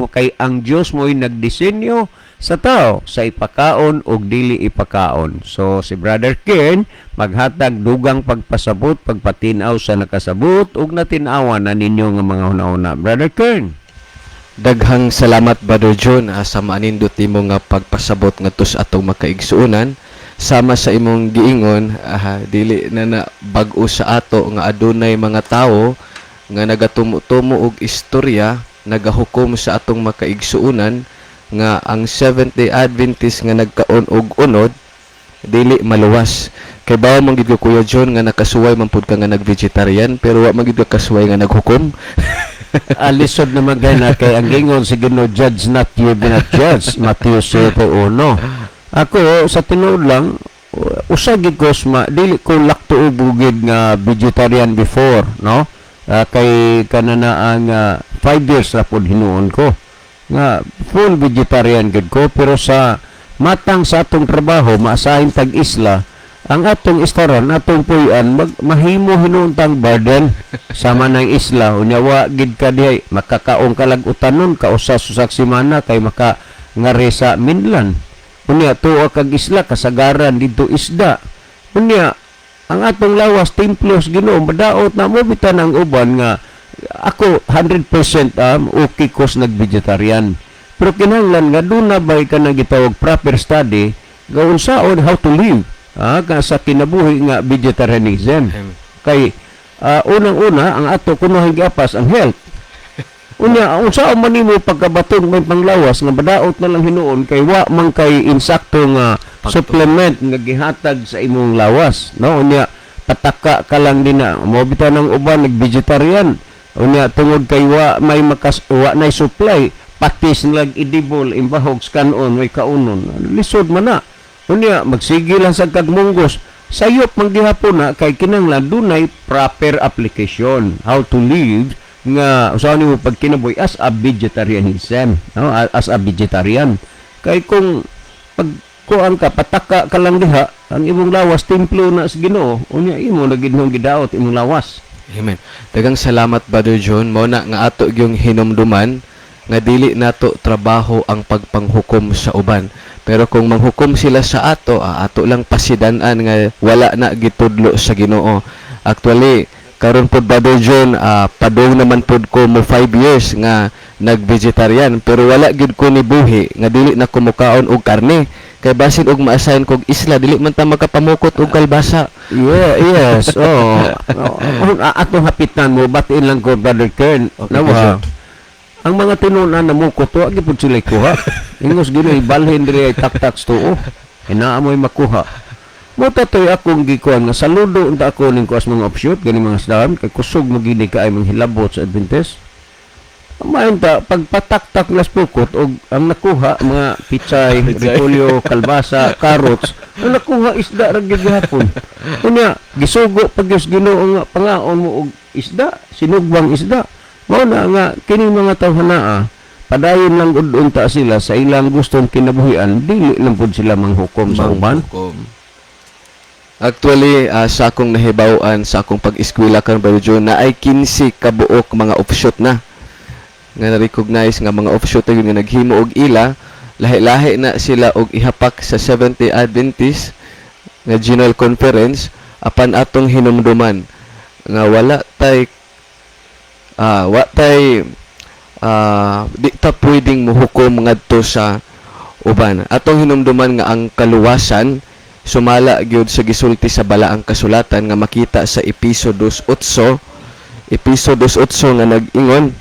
Kay ang Diyos mo'y nagdisenyo sa tao sa ipakaon o dili ipakaon. So si Brother Ken maghatag dugang pagpasabot, pagpatinaw sa nakasabot ug natinawa na ninyo nga mga una-una. Brother Ken. Daghang salamat Brother John sa maanindot nimo nga pagpasabot ngadto sa atong makaigsuonan. Sama sa imong giingon, dili na bag-o sa ato nga adunay mga tawo nga nagatumo-tumo og istorya, nagahukom sa atong makaigsuonan nga ang Seventh-day Adventist nga nagkaon og unod dili maluwas. Kay bawo man gid ko Kuya John nga nakasuway man pud ka nga nag-vegetarian pero wa man gid ka kasuway nga naghukom. Alisod naman na kay ang gingon si Ginoo, judge not, ye be not judged. Matthew 7:1. Ako sa tinuod lang usagid ko dili ko lakto og bugid nga vegetarian before, no? Kay kanana ang 5 years ra pud hinuon ko nga full vegetarian gid ko, pero sa matang sa atong trabaho maasahin tag isla ang atong istaran, atong puyan, mahimo hinuuntang burden sama ng isla. Unyawa gid ka dihay, makakaong kalag-utanon, kausa-susak simana, kay maka ngari sa Minlan. Unya, tuwa kag isla, kasagaran dito isda. Unya, ang atong lawas, templos, Ginoo, madaot na mo bitan ang uban nga, ako 100% okay ko sa nag-vegetarian. Pero kinahanglan nga, doon na ba ka nang gitawag proper study, gawin saon how to live. Sa kinabuhi nga vegetarianism. Kay unang-una ang ato kunohang giapas ang health. Unya unsa man nimo pagkabaton may panglawas nga badaot na lang hinuon kay wa man kay insakto nga supplement nga gihatag sa imong lawas, no? Unya pataka ka lang din na mo bitan ng uban nag-vegetarian. Unya tungod kay wa may wa nay supply, patis lag idibol imbahog kanon way kaunon. Lisod man na. Unya magsige lang sa kagmunggos, sayop man gihapon na kay kinahanglan dunay proper application how to live nga usahay mo pag kinabuhi as a vegetarianism, no? As a vegetarian. Kay kung pag kuan ka pataka ka lang diha ang imong lawas templo na sa Ginoo, unya imo na gid gidaot imong lawas. Amen. Daghang salamat Brother John. Mao na nga ato yung hinumduman nga dili nato trabaho ang pagpanghukom sa uban. Pero kung manghukom sila sa ato, ato lang pasidan-an nga wala na gitudlo sa Ginoo. Actually, karon pod Brother John, padung naman pod ko mo 5 years nga nag-vegetarian, pero wala gid ko ni buhi nga dili na kumukaon og karne. Kay basin og ma-assign kog isla dili man ta makapamukot og kalbasa. Yeah, yes. Oh. Atong hapitan mo batiin lang ko Brother Kern. Okay, Nawa. kasi- Ang mga tinunan na mo ko to, agi pud sila kuha. Ingos gino ibalhin diri ay tak-tak to. Hinaa mo'y makuha. Mo tatoy akong gikuan nga saludo unta ako ning kuas mga offshoot gani mga sdam kay kusog mo gini ka ay manghilabot sa Adventist. Mayon ta pagpatak-tak las pukot og ang nakuha mga pichay, repolyo, kalbasa, carrots, ang nakuha isda ra gyud gihapon. Unya gisugo pag Dios Ginoo nga pangaon mo og isda, sinugbang isda. Mao na nga kini mga tawhanaa padayon lang gud unta sila sa ilang gustong kinabuhian, dili lang pud sila manghukom sa uban. Actually, sa akong nahibaw-an sa akong pag-eskwela karon Brother John na ay 15 kabuok mga offshoot na nga na-recognize nga mga offshoot yun nga naghimo og ila, lahi-lahi na sila og ihapak sa Seventh-day Adventist nga General Conference apan atong hinumduman nga wala tay di ta pwedeng muhukom ngadto sa uban. Atong hinumduman nga ang kaluwasan sumala gyud sa gisulti sa balaang kasulatan nga makita sa Episodos 8 nga nag-ingon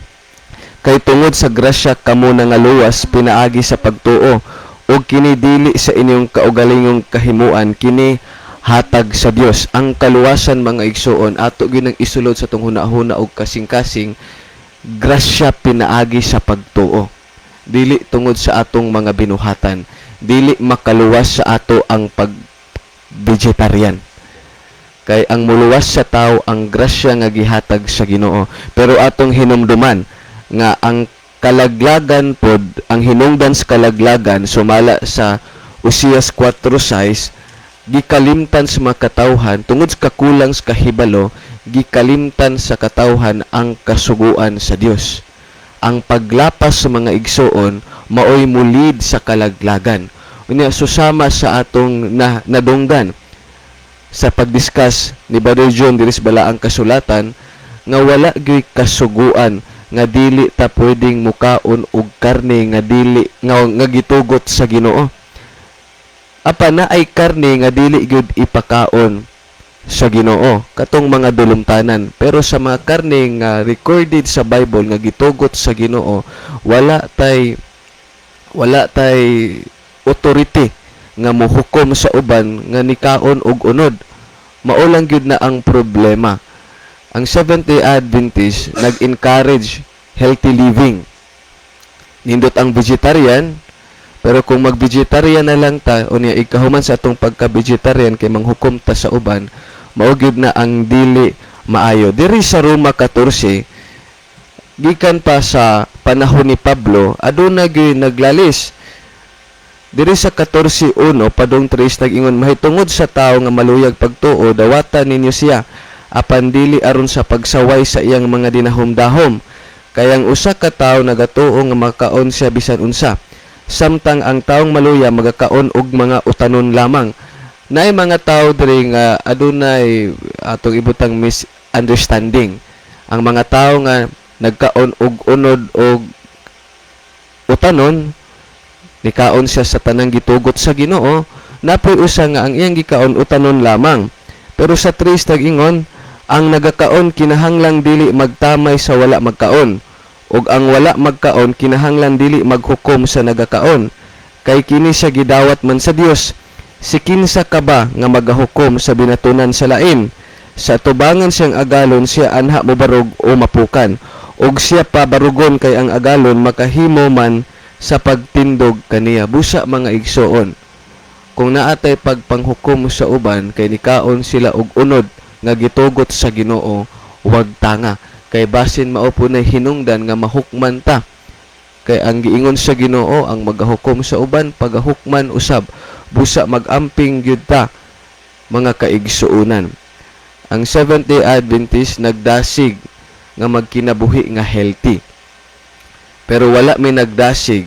kay tungod sa grasya kamo nangaluwas pinaagi sa pagtuo ug kini dili sa inyong kaugalingong kahimuan kini hatag sa Dios. Ang kaluwasan mga igsoon ato gyud nang isulod sa tong hunahuna ug kasing-kasing grasya pinaagi sa pagtuo. Dili tungod sa atong mga binuhatan, dili makaluwas sa ato ang pag-vegetarian. Kay ang muluwas sa tao ang grasya nga gihatag sa Ginoo. Pero atong hinumduman nga ang kalaglagan pod, ang hinungdan sa kalaglagan sumala sa Usias 4:6 gikalimtan sa mga katawhan tungod sa kakulang sa kahibalo, gikalimtan sa katawhan ang kasuguan sa Dios. Ang paglapas sa mga igsoon maoy mulid sa kalaglagan. Unya susama sa atong nadunggan sa pagdiscuss ni Brother John diri sa balaang kasulatan nga wala gyud kasuguan nga dili ta pwedeng mukaon og karne nga dili nga gitugot sa Ginoo. Apa na ay karne nga dili gyud ipakaon sa Ginoo katong mga dulumtanan, pero sa mga karne nga recorded sa Bible nga gitugot sa Ginoo wala tay authority nga mohukom sa uban nga nikaon og unod. Mao lang gyud na ang problema. Ang Seventh-day Adventist nag-encourage healthy living. Nindot ang vegetarian, pero kung mag-vegetarian na lang ta, o niya ikahuman sa atong pagka-vegetarian kay manghukom ta sa uban, mao gyud na ang dili maayo. Diri sa Roma 14, gikan pa sa panahon ni Pablo, aduna gyud naglalis. Diri sa 14:1 padung 3 nag-ingon mahitungod sa tawo nga maluyag pagtuo dawatan ninyo siya apan dili aron sa pagsaway sa iyang mga dinahom-dahom. Kayang usa ka tawo nagatuo nga makaon siya bisan unsa. Samtang ang taong maluya magakaon og mga utanon lamang. Naay mga tawo diri nga adunay atong ibutang misunderstanding. Ang mga tawo nga nagkaon og unod og utanon nikaon siya sa tanang gitugot sa Ginoo, napoy usa nga ang iyang gikaon utanon lamang. Pero sa 3 tag-ingon, ang nagakaon kinahanglang dili magtamay sa wala magkaon, ug ang wala magkaon kinahanglang dili maghukom sa nagakaon. Kay kini siya gidawat man sa Dios. Si kinsa ka ba nga magahukom sa binatunan sa lain? Sa tubangan siyang agalon siya anha mobarog o mapukan, ug siya pa barugon kay ang agalon makahimo man sa pagtindog kaniya. Busa mga igsoon, kung naatay pagpanghukom sa uban kay nikaon sila og unod nga gitugot sa Ginoo, wag tanga kay basin mao punay hinungdan nga mahukman ta. Kay ang giingon sa Ginoo ang magahukom sa uban pagahukman usab, busa magamping gyud ta mga kaigsuonan. Ang Seventh-day Adventist nagdasig nga magkinabuhi nga healthy, pero wala may nagdasig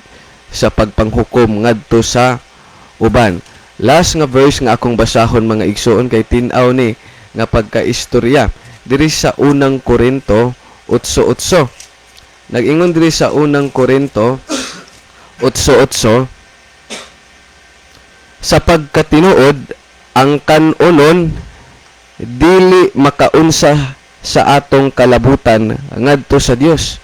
sa pagpanghukom ngadto sa uban. Last nga verse nga akong basahon mga igsoon kay tin-aw ni nga pagkaistorya diri sa unang Korinto 8:8. Nag-ingon diri sa unang Korinto 8:8, sa pagkatinuod ang kanunon dili makaunsa sa atong kalabutan ngadto sa Dios.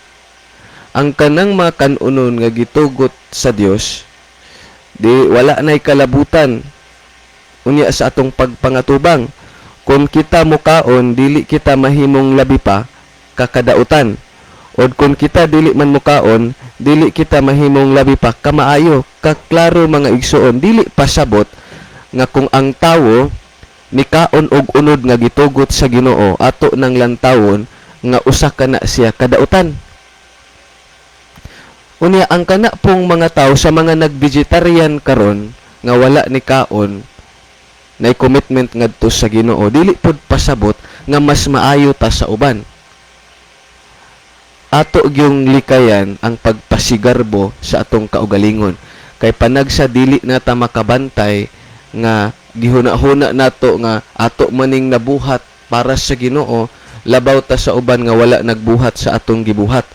Ang kanang mga kanunon nga gitugot sa Dios di wala nay kalabutan unya sa atong pagpangatubang. Kung kita mukaon dili kita mahimong labi pa kakadautan. O kung kita dili man mukaon, dili kita mahimong labi pa kamaayo. Kaklaro mga igsoon, dili pasabot nga kung ang tawo nikaon og unod nga gitugot sa Ginoo ato nang lantawon nga usa kana siya kadautan. Unya ang kana pong mga tawo sa mga nag-vegetarian karon nga wala ni kaon nay commitment ngadto sa Ginoo, dili pud pasabot nga mas maayo ta sa uban. Ato gyung likayan ang pagpasigarbo sa atong kaugalingon. Kay panag sa dili na ta makabantay nga gihuna-huna nato nga ato maning nabuhat para sa Ginoo, labaw ta sa uban nga wala nagbuhat sa atong gibuhat.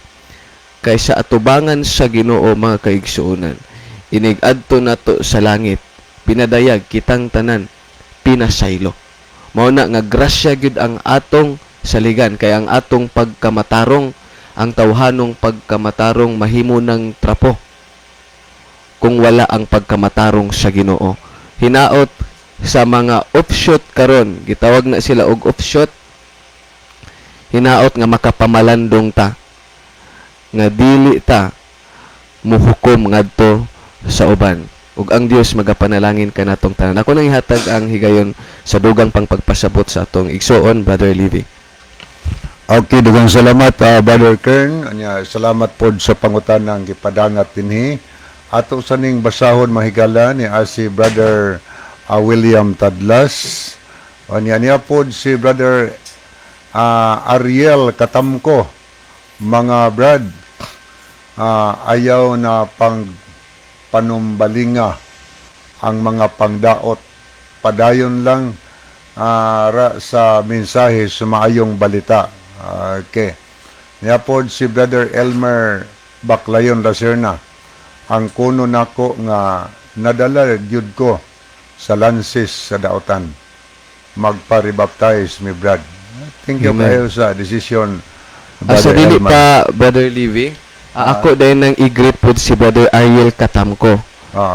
Kay sa atubangan sa Ginoo mga kaigsuonan, inig-adto nato sa langit, pinadayag kitang tanan, pinasaylo. Mao na nga grasya gyud ang atong saligan, kay ang atong pagkamatarong, ang tawhanong pagkamatarong mahimo ng trapo kung wala ang pagkamatarong sa Ginoo. Hinaot sa mga offshoot karon, gitawag na sila og offshoot, hinaot nga makapamalandong ta nga dili ta muhukom ngadto sa uban. Ug ang Dios magapanalangin kanatong tanan. Ako nang ihatag ang higayon sa dugang pang pagpasabot sa atong igsoon, Brother Livy. Okay, dugang salamat, Brother Kern. Anya, salamat po sa pangutanang gipadangat dinhi. Ato sa ning basahon mahigala ni si Brother William Tadlas. Anya niya po si Brother Ariel Katamko. Mga brad, ayaw na panumbalinga ang mga pangdaot. Padayon lang ra sa mensahe sa maayong balita. Okay. Niapod si Brother Elmer Baclayon Lacerna. Ang kuno nako nga nadala gyud ko sa Lances sa daotan. Magpa-rebaptize mi brad. Thank you kayo sa decision. Sa dili pa, Brother Livy, ako dahil nang i-greet po si Brother Ariel Katamko.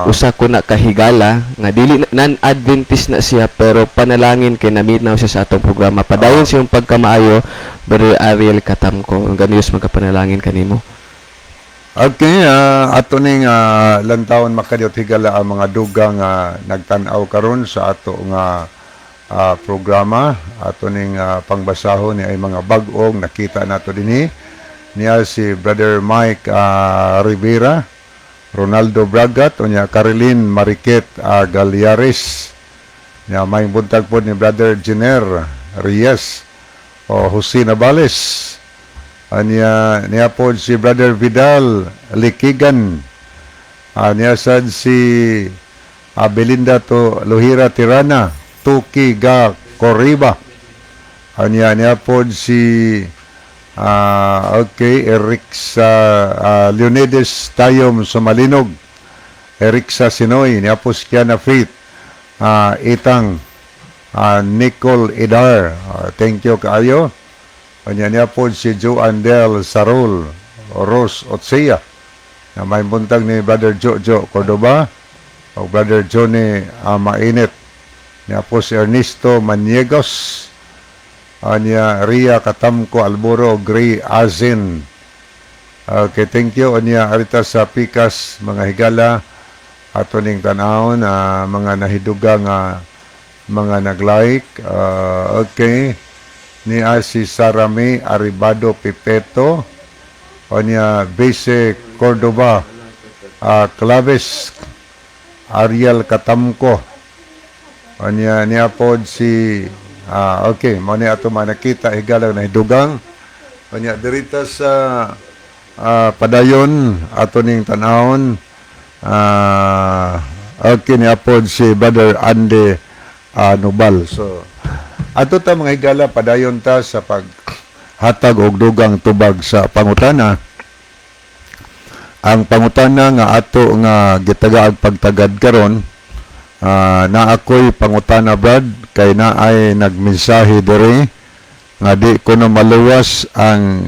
Usa ko na kahigala, nga dili non-Adventist na siya, pero panalangin kay naminaw siya sa atong programa. Padayon siyang pagkamaayo, Brother Ariel Katamko. Ang ganiyos magkapanalangin kanimo. Okay, ato ning lantawon makadiot higala ang mga dugang nagtan-aw karon sa ato nga programa. Ato ning pangbasahon ni ay mga bag-ong nakita nato dinhi. Niya si Brother Mike Rivera, Ronaldo Bragat, o niya Caroline Mariquet Galyares. Niya may buntag po ni Brother Jenner Reyes o Jose Navales. Niya po si Brother Vidal Likigan. Niya sad si Belinda to Lohira Tirana, Tuki Ga Coriba. Niya po si Eric sa Leonidas Tayom Sumalinog, Eric sa Sinoy, niya po si Kiana Faith, Itang Nicole Idar. Thank you kaayo. Niya po si Joan Del Sarol, Ros Otsia. Na may buntag ni Brother Jojo Cordoba o Brother Johnny Mainit. Niya po si Ernesto Maniegos. Anya Ria Katamko Alboro Gray Azin. Okay, thank you. Anya arita sa pikas mga higala ato ning tanawon mga nahiduga nga mga nag-like. Okay. Ni si Sarami Aribado Pipeto. Anya Bese Cordoba Claves Ariel Katamko. Anya niya pod si okay, mo ni ato manakita higala na hidugang. Kanya dirita sa padayon ato ning tanawon. Okay ni apod si Brother Andy Nubal. So ato ta mga higala padayon ta sa paghatag og dugang tubag sa pangutana. Ang pangutana nga ato nga gitagaag pagtagad karon na ako'y pangutana Brad kay na ay nagmensahe diri nga di ko na maluwas ang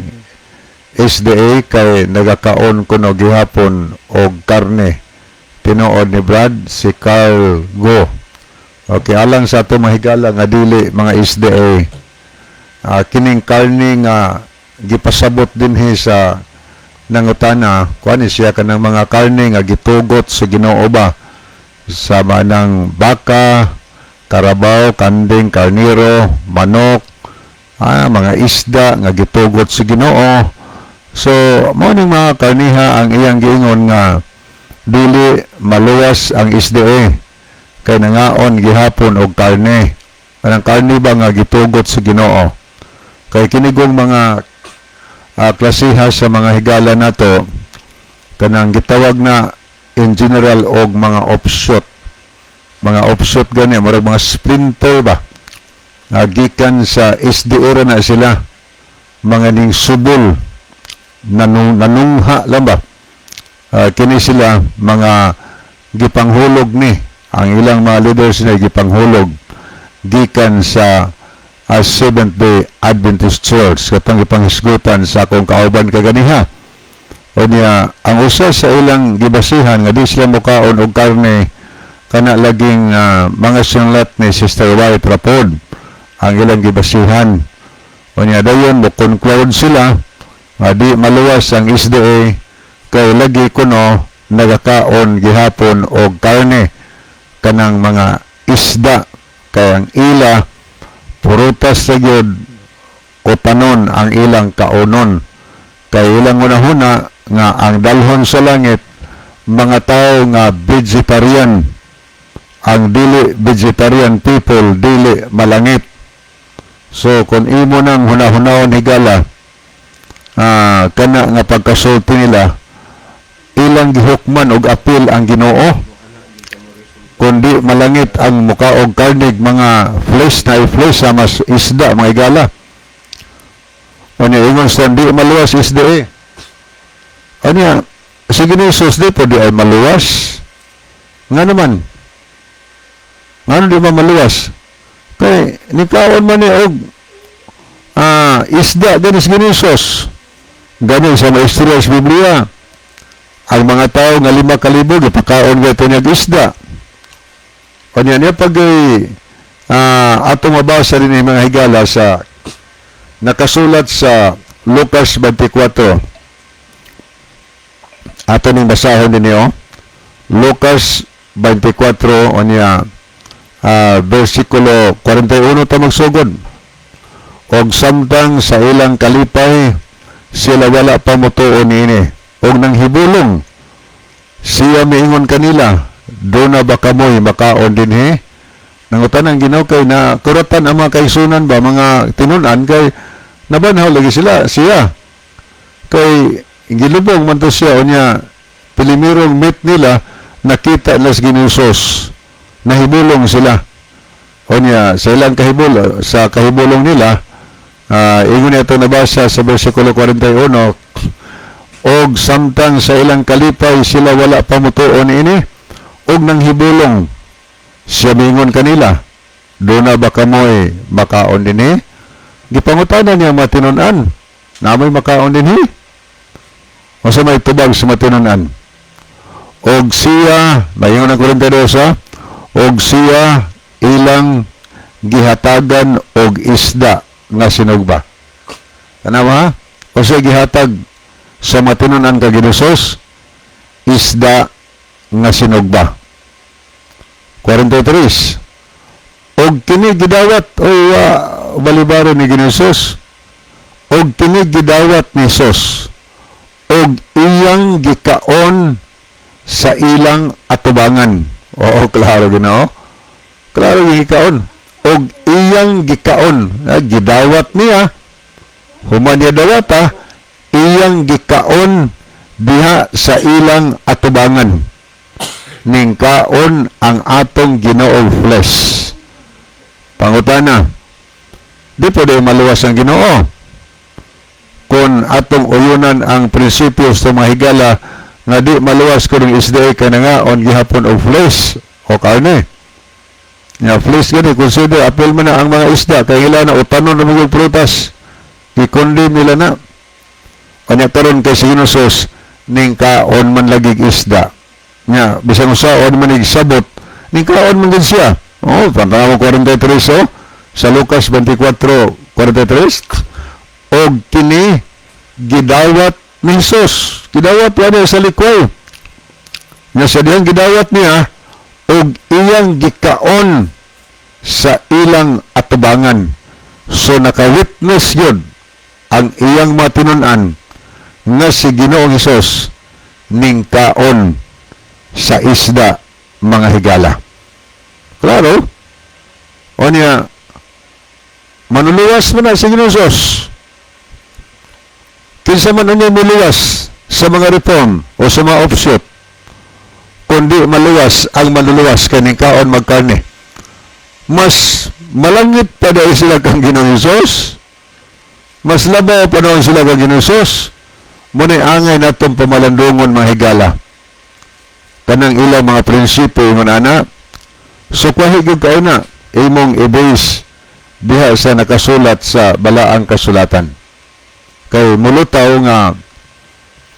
SDA kay nagakaon ko no gihapon og karne. Tinuod ni Brad si Carl Go. Okay, alang sa ato mahigala nga dili mga SDA. Kining karne nga gipasabot dinhi sa nangutana, kuan siya kanang mga karne nga gitugot sa Ginoo ba sa manang baka, karabaw, kanding, karniro, manok, mga isda nga gitugot sa Ginoo. So mao ning mga karniha ang iyang giingon nga dili maluwas ang SDA kay nangaon gihapon og karne. Kanang karne ba nga gitugot sa Ginoo. Kay kinigong mga klasiha sa mga higala nato kanang gitawag na in general og mga offshoot gani murag mga splinter ba gikan sa SDA na sila mga ning subol nanungha lang ba kini sila mga gipanghulog ni ang ilang mga leaders na gipanghulog gikan sa Seventh-day Adventist Church katong ipanghisgutan sa akong kauban kaganiha. O niya, ang usa sa ilang gibasihan nga di sila mukaon og karne kana laging mga sinlat ni Sister White Rapod ang ilang gibasihan. O niya, dayon mo conclude sila di maluwas ang SDA kay lagi kuno nagakaon gihapon og karne kanang mga isda kay ang ila purutas sa gyud o panon ang ilang kaunon kay ilang una-huna nga ang dalhon sa langit mga tao nga vegetarian ang dili vegetarian people dili malangit. So kung imo nang hunahunahon higala kana nga pagkasulti nila ilang gihukman og apil ang Ginoo kundi malangit ang muka og karnig mga flesh na flesh sa mas isda mga igala. O niya, ingon sa di maluwas SDA. O niya, sige ni Jesus di po di ay maluwas. Nga naman. Nga di ba maluwas? Kaya, nikaon man ni og isda ganis ginisos. Ganin sa maistorya sa Biblia. Ang mga tao nga 5,000 ipakaon gato niya isda. O niya pag atong mabasa rin yung mga higala sa nakasulat sa Lucas 24. Ato ning basahon din niyo. Lucas 24 o niya versikulo 41 ta magsugod. Og samtang sa ilang kalipay sila wala pa mutuon niini. Og nang hibulong siya miingon kanila doon na ba kamoy makaon din nangutan ang Ginoo kay na kuratan ang mga kaisunan ba mga tinunan kay nabanhaw lagi siya kay gilubong man to siya o niya pilimirong meet nila nakita las ginusos nahibulong sila o niya sa ilang sa kahibulong nila ingon ito nabasa sa versikulo 41 og samtang sa ilang kalipay sila wala pa mutuon ini og nang hibulong siya mingon kanila doon na ba kamoy makaon din gipangutanan niya matinunan na may makaon din o sa may tubag sa matinunan og siya mayingon ang 42 og siya ilang gihatagan og isda nga sinugba tanawa o siya gihatag sa matinunan ka Ginusos isda nga sinugba 43 og kini gidawat o balibaro ni Ginusos og kini gidawat ni Jesus og iyang gikaon sa ilang atubangan oo klaro Ginoo klaro gikaon og iyang gikaon gidawat niya human niya dawata iyang gikaon diha sa ilang atubangan ning kaon ang atong Ginoong flesh. Pangutana, di po di maluwas ang Ginoo. Kung atong uyunan ang prinsipyo sa mga higala nga di maluwas ko ng SDA ka na nga on gihapon og flesh o karne. Ya, please gani, consider, apel man na ang mga isda, kaya ila na utanon na mga prutas. I-condemn nila na. Kanya karon kay si Ginosos, ning kaon man lagig isda. Nya, bisang usaon man sabot, ning kaon man gid siya. Oh, pantanaw 43 oh, sa Lucas 24:43. Og kini gidawat ni Jesus. Gidawat niya sa likway. Nga sa diyang gidawat niya, og iyang gikaon sa ilang atubangan. So naka-witness yun ang iyang matinunan nga si Ginoong Hesus ning kaon sa isda mga higala. Klaro? O niya, manuluwas mo na si Ginoong Hesus. Kinsa man niya muluwas sa mga reform o sa mga offshoot, kundi maluwas ang maluluwas kaning kaon magkarne. Mas malangit pa dahil sila kang Ginoong Hesus. Mas labaw pa noon sila kang Ginoong Hesus. Muna'y angay na itong pamalandungon mga higala. Kanang ilang mga prinsipyo yung ana. So kwahigig kayo na, imong i-base diha sa nakasulat sa balaang kasulatan. Kay mulutaw nga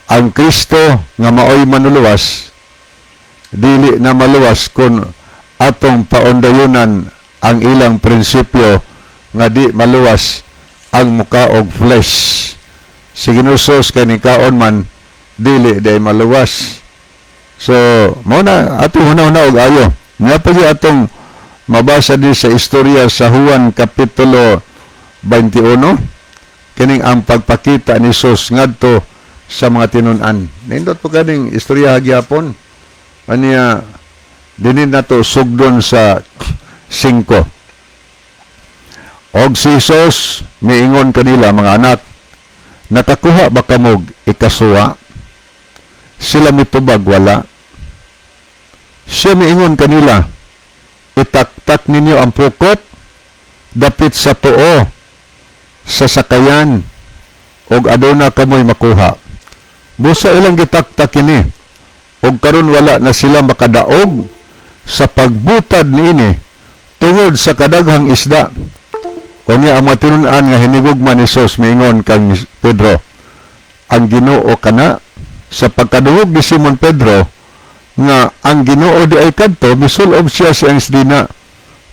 ang Kristo nga maoy manuluwas, dili na maluwas kung atong paundayunan ang ilang prinsipyo nga di maluwas ang muka og flesh. Si Ginosos kay ni kaon man dili day maluwas. So, mao na ato hunahuna og ayo. Nga pa atong mabasa din sa istorya sa Juan kapitulo 21 kining ang pagpakita ni Jesus ngadto sa mga tinun-an. Nindot po kaning istorya hagyapon. Aniya dinin nato sugdon sa 5. Og si Jesus miingon kanila, mga anak, nakakuha ba kamog ikasuwa? Sila mitubag wala. Siya miingon kanila, itaktak ninyo ang pukot dapit sa tuo sa sakayan og aduna kamoy makuha. Busa ilang gitaktak kini og karon wala na sila makadaog sa pagbutad niini tungod sa kadaghang isda. Kunya ang matinunan nga hinigugma ni Jesus miingon kang Pedro, ang Ginoo kana. Sa pagkadungog ni Simon Pedro nga ang Ginoo di ay kadto, misulob siya sa isdina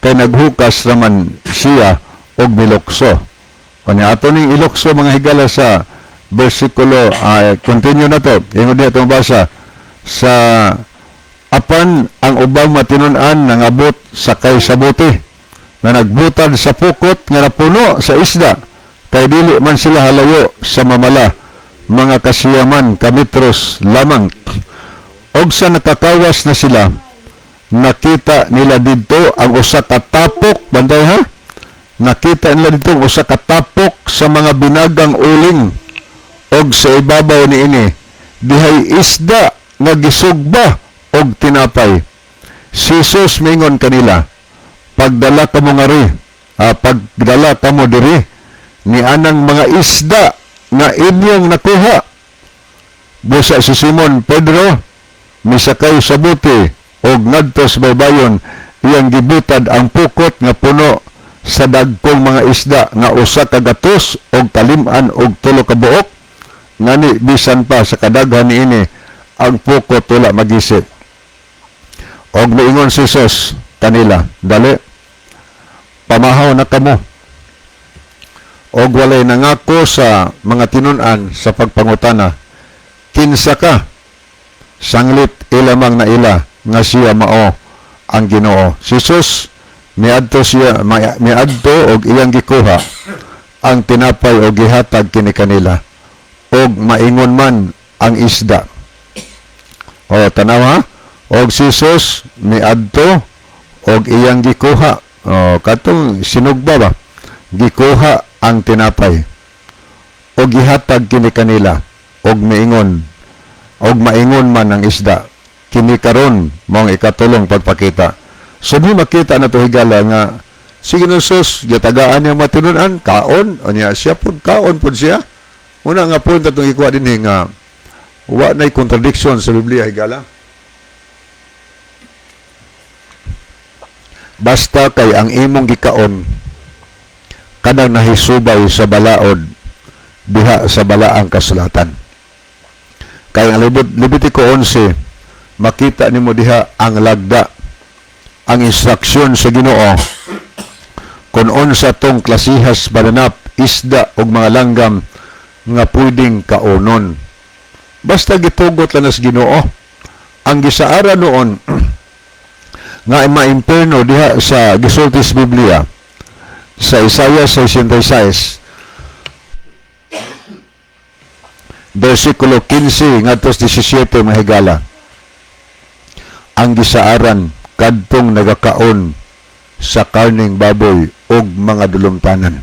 kay naghukas raman siya og milokso. Kunya ato ning ilokso mga higala sa bersikulo, continue na to, ingon di atong basa sa apan ang ubang matinunan nangabot sakay sa buti na nagbutad sa pukot nga napuno sa isda kay dili man sila halayo sa mamala, mga kasiyaman kamitros lamang. Og sa nakakawas na sila, nakita nila dito ang usa ka tapok, banday ha? Nakita nila dito ang usa ka tapok sa mga binagang uling og sa ibabaw niini dihay isda nga gisugba og tinapay. Si Jesus mingon kanila, pagdala kamo ngari, pagdala kamo diri ni anang mga isda nga inyong nakuha. Busa si Simon Pedro misakay sa buti og ngadto sa baybayon, iyang gibutad ang pukot nga puno sa dagkong mga isda nga usa ka gatos og kalim-an og 3 ka buok. Ngani bisan pa sa kadaghan niini ang pukot wala magisip. Og moingon si Jesus kanila, dali pamahaw na kamo. Og walay nangako sa mga tinun-an sa pagpangutana, kinsa ka? Sanglit ilamang na ila nga siya mao ang Ginoo. Si Jesus miadto og iyang gikuha ang tinapay og gihatag kini kanila. Og maingon man ang isda. O tanaw ha? Og si Jesus miadto og iyang gikuha. O katong sinugba ba? Gikuha ang tinapay og gihatag kini kanila og maingon man ang isda. Kini karon mao ang ikatulong pagpakita. So di makita na to higala nga sige no sus gitagaan niya matinunan kaon o niya siya pud kaon pud siya. Una nga point atong ikuha dinhi nga wa nay contradiction sa Biblia higala. basta kay ang imong gikaon kanang nahisubay sa balaod diha sa balaang kasulatan. Kay ang Levitico 11 makita nimo diha ang lagda, ang instruksyon sa Ginoo kung unsa tong klasihas bananap, isda ug mga langgam nga pwedeng kaonon. Basta gitugot lang nas Ginoo. Ang gisaara noon nga maimperno diha sa gisultis Biblia sa Isaiah 66 versikulo 15 ngadto 17 mahigala. Ang gisaaran kadtong nagakaon sa karning baboy ug mga dulumtanan.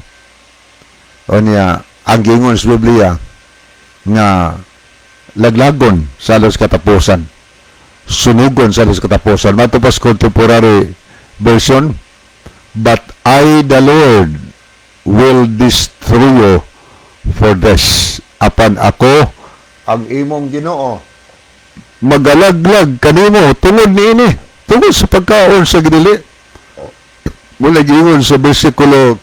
O niya, ang gingon sa Biblia nga laglagon sa halos katapusan, sunugon sa halos katapusan. Matupas contemporary version, but I, the Lord, will destroy you for this. Apan ako, ang imong Ginoo, magalaglag kanimo tungod niini, tungod sa pagkaon sa ginili. Mula gingon sa versikulo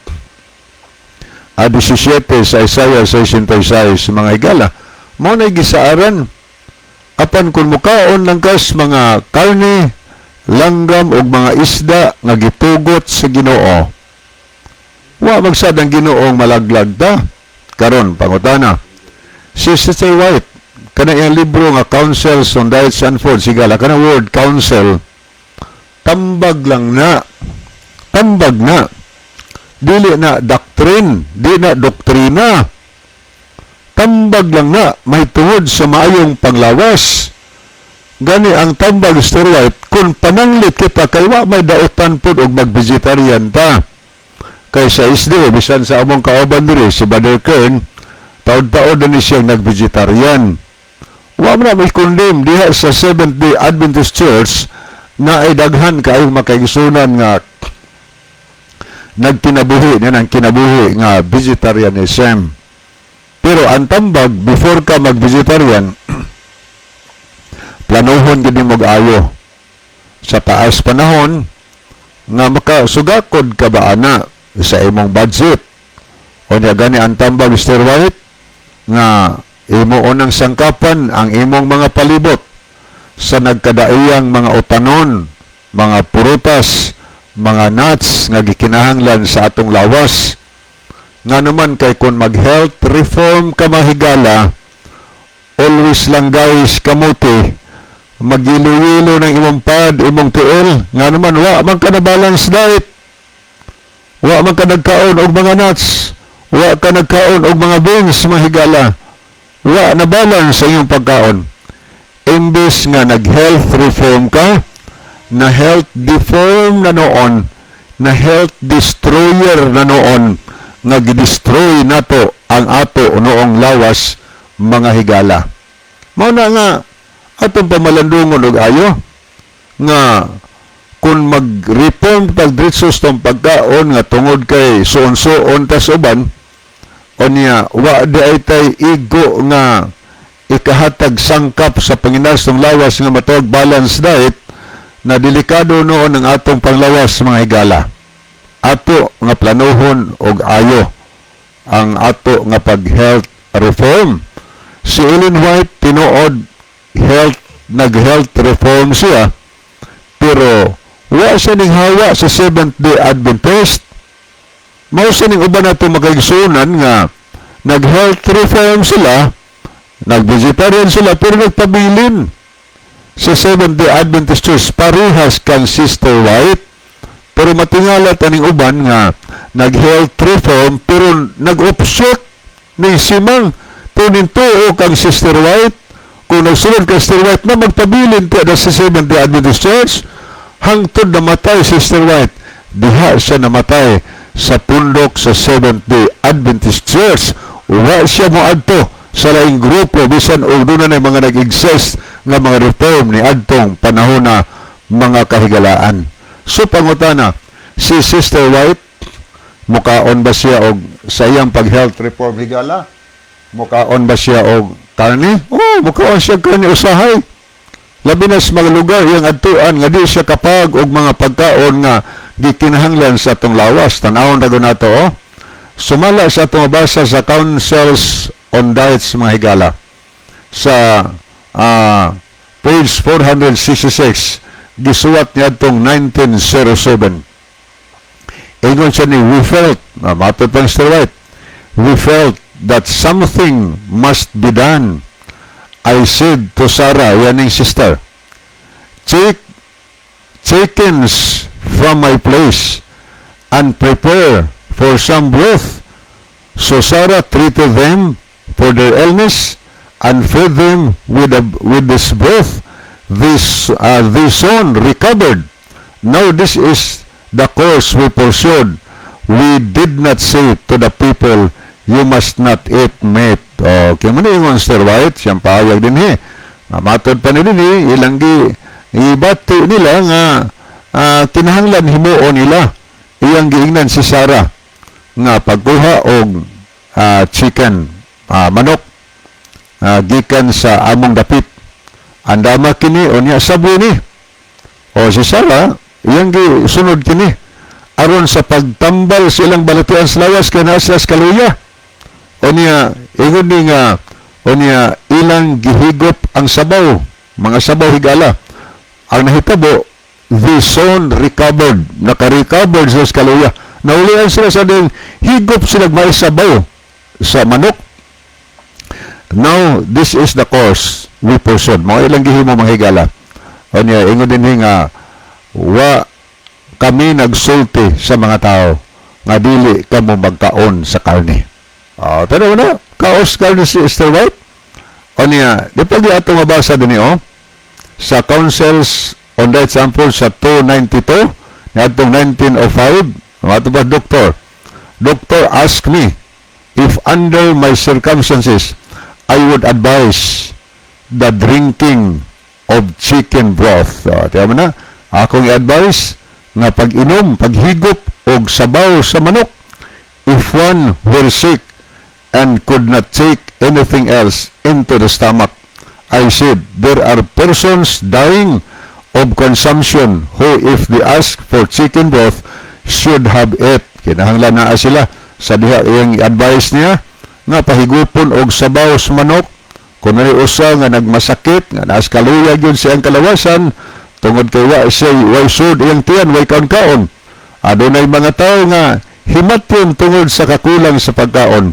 17 sa Isaiah 66 mga higala, mo na gisaaran apan kung mukaon lang kas mga karne, langgam ug mga isda nga gitugot sa Ginoo, wa magsad ang Ginoong malaglag ta. Karon pangutana, si Sister White kana iyang libro nga Counsels on Diets and Food, sigala kana word counsel tambag lang na, tambag na, dili na doctrine, di na doktrina, tambag lang na, may tungod sa maayong panglawas. Gani ang tambag, Sister White, kung pananglit kita kay wa may daotan pud og mag-vegetarian ta. Kaysa isdi, bisan sa among kauban diri si Brother Kern, taod-taod na ni siyang nag-vegetarian. Wa man may condemn diha sa Seventh-day Adventist Church na ay daghan kaayong makaigsunan nga nagkinabuhi na ng kinabuhi nga vegetarianism. Pero ang tambag, before ka mag-vegetarian, planohon gid mo ayo sa taas panahon nga makasugakod ka ba ana sa imong budget. O niya gani ang tambag, Mr. White, nga imo unang sangkapan ang imong mga palibot sa nagkadaiyang mga utanon, mga prutas, mga nuts nga gikinahanglan sa atong lawas. Nga naman kay kung mag-health reform ka mahigala, always lang guys kamuti, magilo-ilo ng imong pad, imong tiil, nga naman wa man ka na balance diet, wa man ka nagkaon og mga nuts, wa ka nagkaon og mga beans mahigala, wa na balance sa iyong pagkaon. Imbes nga nag-health reform ka, na health deform na noon, na health destroyer na noon, nga gidestroy nato ang ato noong lawas mga higala. Mao na nga atong pamalandungon og ayo nga kung mag-reform pagdritsos tong pagkaon nga tungod kay suon-suon tas uban, o niya wa di ay tay igo nga ikahatag sangkap sa panginastong lawas nga matawag balance diet, na delikado noon ang atong panglawas mga higala. Ato nga planohon og ayo ang ato nga pag-health reform. Si Ellen White tinuod nag-health reform siya, pero wa siya ning hawa sa Seventh-day Adventist. Mao sa ning uban nato makaigsunan nga nag-health reform sila, nag-vegetarian sila, pero nagpabilin sa Seventh-day Adventist Church parehas kang Sister White. Pero matingala taning uban nga nag-health reform pero nag-offset ning simang tunin tuo kang Sister White. Kung nagsunod kang Sister White na magpabilin to sa Seventh-day Adventist Church, hangtod namatay Sister White. Diha siya namatay sa pundok sa Seventh-day Adventist Church. Wa siya moadto sa laing grupo bisan og doon na mga nag-exist nga mga reform ni adtong panahon na mga kahigalaan. So pangutana, si Sister White mukaon ba siya og sa iyang pag-health reform higala? Mukaon ba siya og karne? Oh, mukaon siya karne usahay. Labi na sa mga lugar yang adtuan nga di siya kapag og mga pagkaon nga gikinahanglan sa atong lawas. Tanawon ra gud nato oh. Sumala sa atong mabasa sa Councils on Diets mga higala sa page 466 gisuwat niya itong 1907. Ingon siya ni, we felt, matod pa Mr. White, we felt that something must be done. I said to Sarah, yan yung sister, take chickens from my place and prepare for some broth. So Sarah treated them for their illness and fed them with this broth. This son recovered. Now this is the course we pursued. We did not say to the people, you must not eat meat. Okay, man yung Monster White, siyang pahayag din matod pa nila ilang ibati nila nga kinahanglan himuon nila. Iyang giingnan si Sarah nga pagkuha og chicken, manok, gikan sa among dapit. Andama kini o niya sabo ni. O si Sarah, iyang gisunod kini. Aron sa pagtambal silang balatuan sa lawas kay nasa kaluya. O niya, ingon ni nga, o niya, ilang gihigop ang sabaw, mga sabaw higala. Ang nahitabo, the son recovered, naka-recovered sa kaluya. Naulian sila sa ding higop sila may sabaw sa manok. Now, this is the course we pursued. Mga ilang gihimo mga higala. O niya, ingon din nga, wa kami nagsulti sa mga tao nga dili kamo magkaon sa karne. Pero na, kaos karne si Esther White. O niya, di pa di ato mabasa din sa Councils on the Example sa 292 na atong 1905, mga ito ba, Doctor asked me if under my circumstances I would advise the drinking of chicken broth. Tiyan mo na, akong i-advise nga pag-inom, paghigop og sabaw sa manok if one were sick and could not take anything else into the stomach. I said, there are persons dying of consumption who, if they ask for chicken broth, should have it. Kinahanglan na sila sa diha yung advice niya nga pahigupon og sabaw sa manok kung usa nga nagmasakit nga naas kaluya gyud siyang kalawasan tungod kay wa siya way sud iyang tiyan way kaon-kaon. Adunay mga tao nga himatyon tungod sa kakulang sa pagkaon.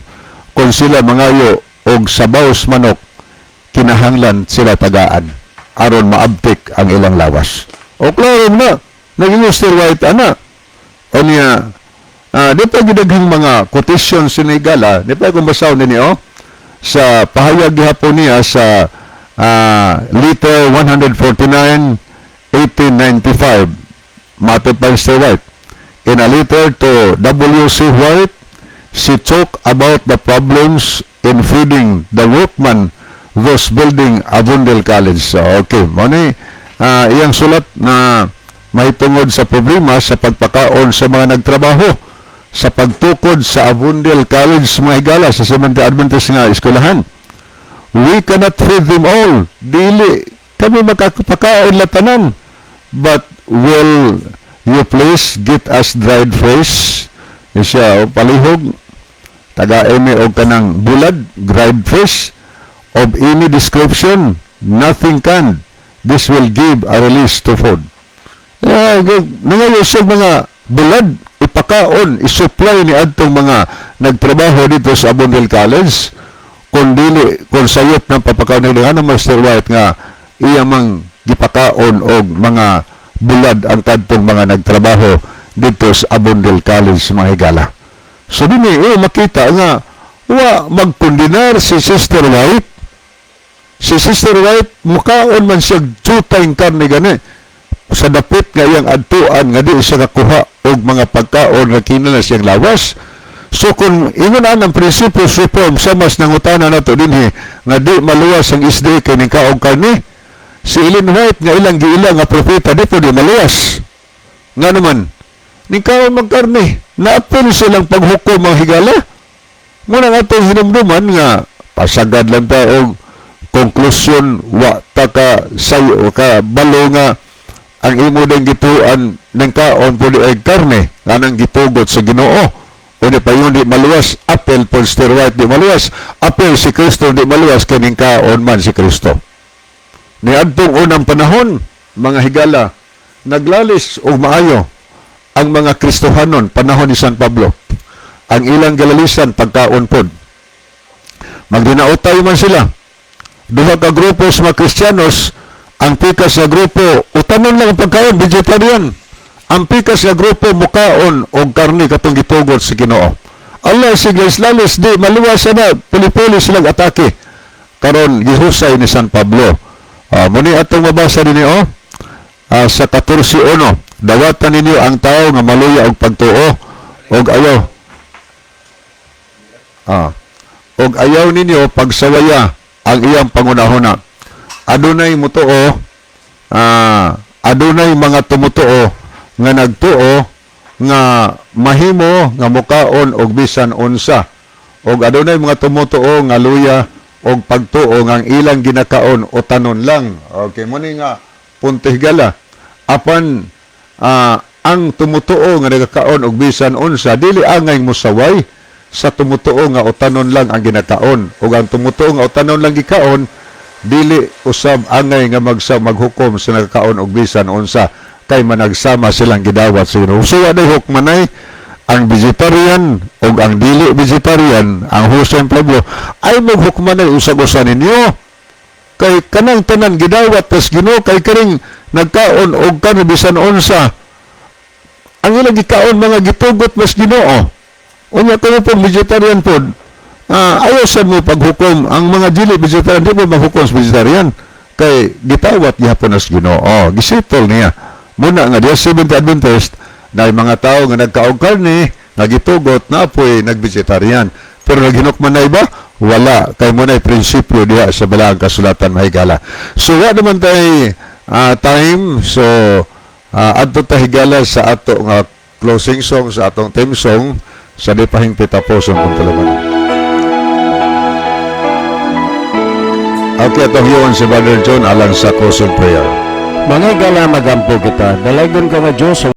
Kung sila mangayo og sabaw sa manok, kinahanglan sila tagaan aron maabtik ang ilang lawas. O klaro na, naging Mr. White ana. O niya, di pa gidaghang mga quotation sinigala, di pa kung basaw ninyo, sa pahayag gihapon niya sa letter 149, 1895, matod pa Mr. White. In a letter to W.C. White, she talked about the problems in feeding the workman those building Avondale College. So, okay, muna iyang sulat na may tungod sa problema sa pagpakaon sa mga nagtrabaho sa pagtukod sa Avondale College mga higala sa Seventh-day Adventist nga eskwelahan. We cannot feed them all. Dili kami makapakaon latanan. But will you please get us dried fish? Siya, palihog, taga-eme o kanang bulad, dried fish, of any description, nothing canned. This will give a release to food. Nangayon sa mga bulad, ipakaon, isupply ni adtong mga nagtrabaho dito sa Avondale College, kung sayop ng papakaon nila, ano Mr. White nga, iyamang gipakaon og mga bulad ang kadtong mga nagtrabaho dito sa Avondale College mga higala. So dini makita nga wa magkundinar si Sister White. Si Sister White mukaon man siya jutay karne gani sa dapit nga iyang adtuan nga di siya nakuha og mga pagkaon nga kinahanglan siyang lawas. So kung ingon ang prinsipyo reform sa mas nangutana nato dinhi nga di maluwas ang isda kay ning kaog karne, si Ellen White nga ilang giila nga propeta di pwede maluwas. Nga naman, ning kaog magkarne, naapil silang paghukom mga higala. Muna nga itong hinumduman nga pasagad lang tayo og konklusyon wa ta ka sayo ka balo nga ang imo ding gituan ng kaon po di ay karne nga nang gitugot sa Ginoo. O di pa yun di maluwas, apel po steroid di maluwas, apel si Kristo di maluwas, kaning kaon man si Kristo. Niadtong unang panahon, mga higala, naglalis o maayo ang mga Kristohanon, panahon ni San Pablo. Ang ilang galalisan, pagkaon po. Magdinautay man sila. Duha ka grupo sa mga Kristiyanos, ang pikas na grupo, utanon lang ang pagkaon, vegetarian. Ang pikas na grupo, mukaon o karni katong gitugot sa Ginoo. Allah, siglas-lalis, di, maluwas na, puli-puli silang atake. Karon gihusay ni San Pablo. Muni atong mabasa ninyo, sa 14:1, dawatan ninyo ang tao nga maluya og pagtuo, og ayaw. Og ayaw ninyo pagsawaya ang iyang pangunahuna. Adunay mutuo, adunay mga tumutuo nga nagtuo nga mahimo nga mukaon og bisan unsa. Og adunay mga tumutuo nga luya og pagtuo nga ang ilang ginakaon o tanon lang. Okay, mo ni nga puntigala. Apan ang tumutuo nga nagakaon og bisan unsa dili angay musaway sa tumutuo nga utanon lang ang ginakaon. Ug ang tumutuo nga utanon lang gikaon dili usab angay nga maghukom sa nagakaon og bisan unsa kay managsama silang gidawat sa Ginoo. So aday hukmanay ang vegetarian ug ang dili vegetarian, ang Husen Pablo ay maghukmanay usag-usa ninyo. Kay kanang tanan gidawat tas Ginoo kay karing nagkaon og kan bisan unsa. Ang ilang gikaon mga gitugot mas Ginoo. Unya kayo po vegetarian food, ayaw sa mo paghukom. Ang mga dili vegetarian, di mo maghukom sa vegetarian. Kay gitawat gihapon as Ginoo. Gisitol niya. Muna nga diya Seventh Adventist, na mga tao nga nagkaog karne, nagitugot, na apoy nag-vegetarian. Pero naghinukman na iba? Wala. Kay muna prinsipyo diya sa balaang kasulatan mahigala. So, wala naman tayo time. So, adto tahigala sa ato nga closing song, sa atong theme song, sa di pahingpit tapos ang pagtulaman. Okay, atong hiyon si Brother John alang sa closing prayer. Mga gala magampo kita, dalagon ka nga Diyos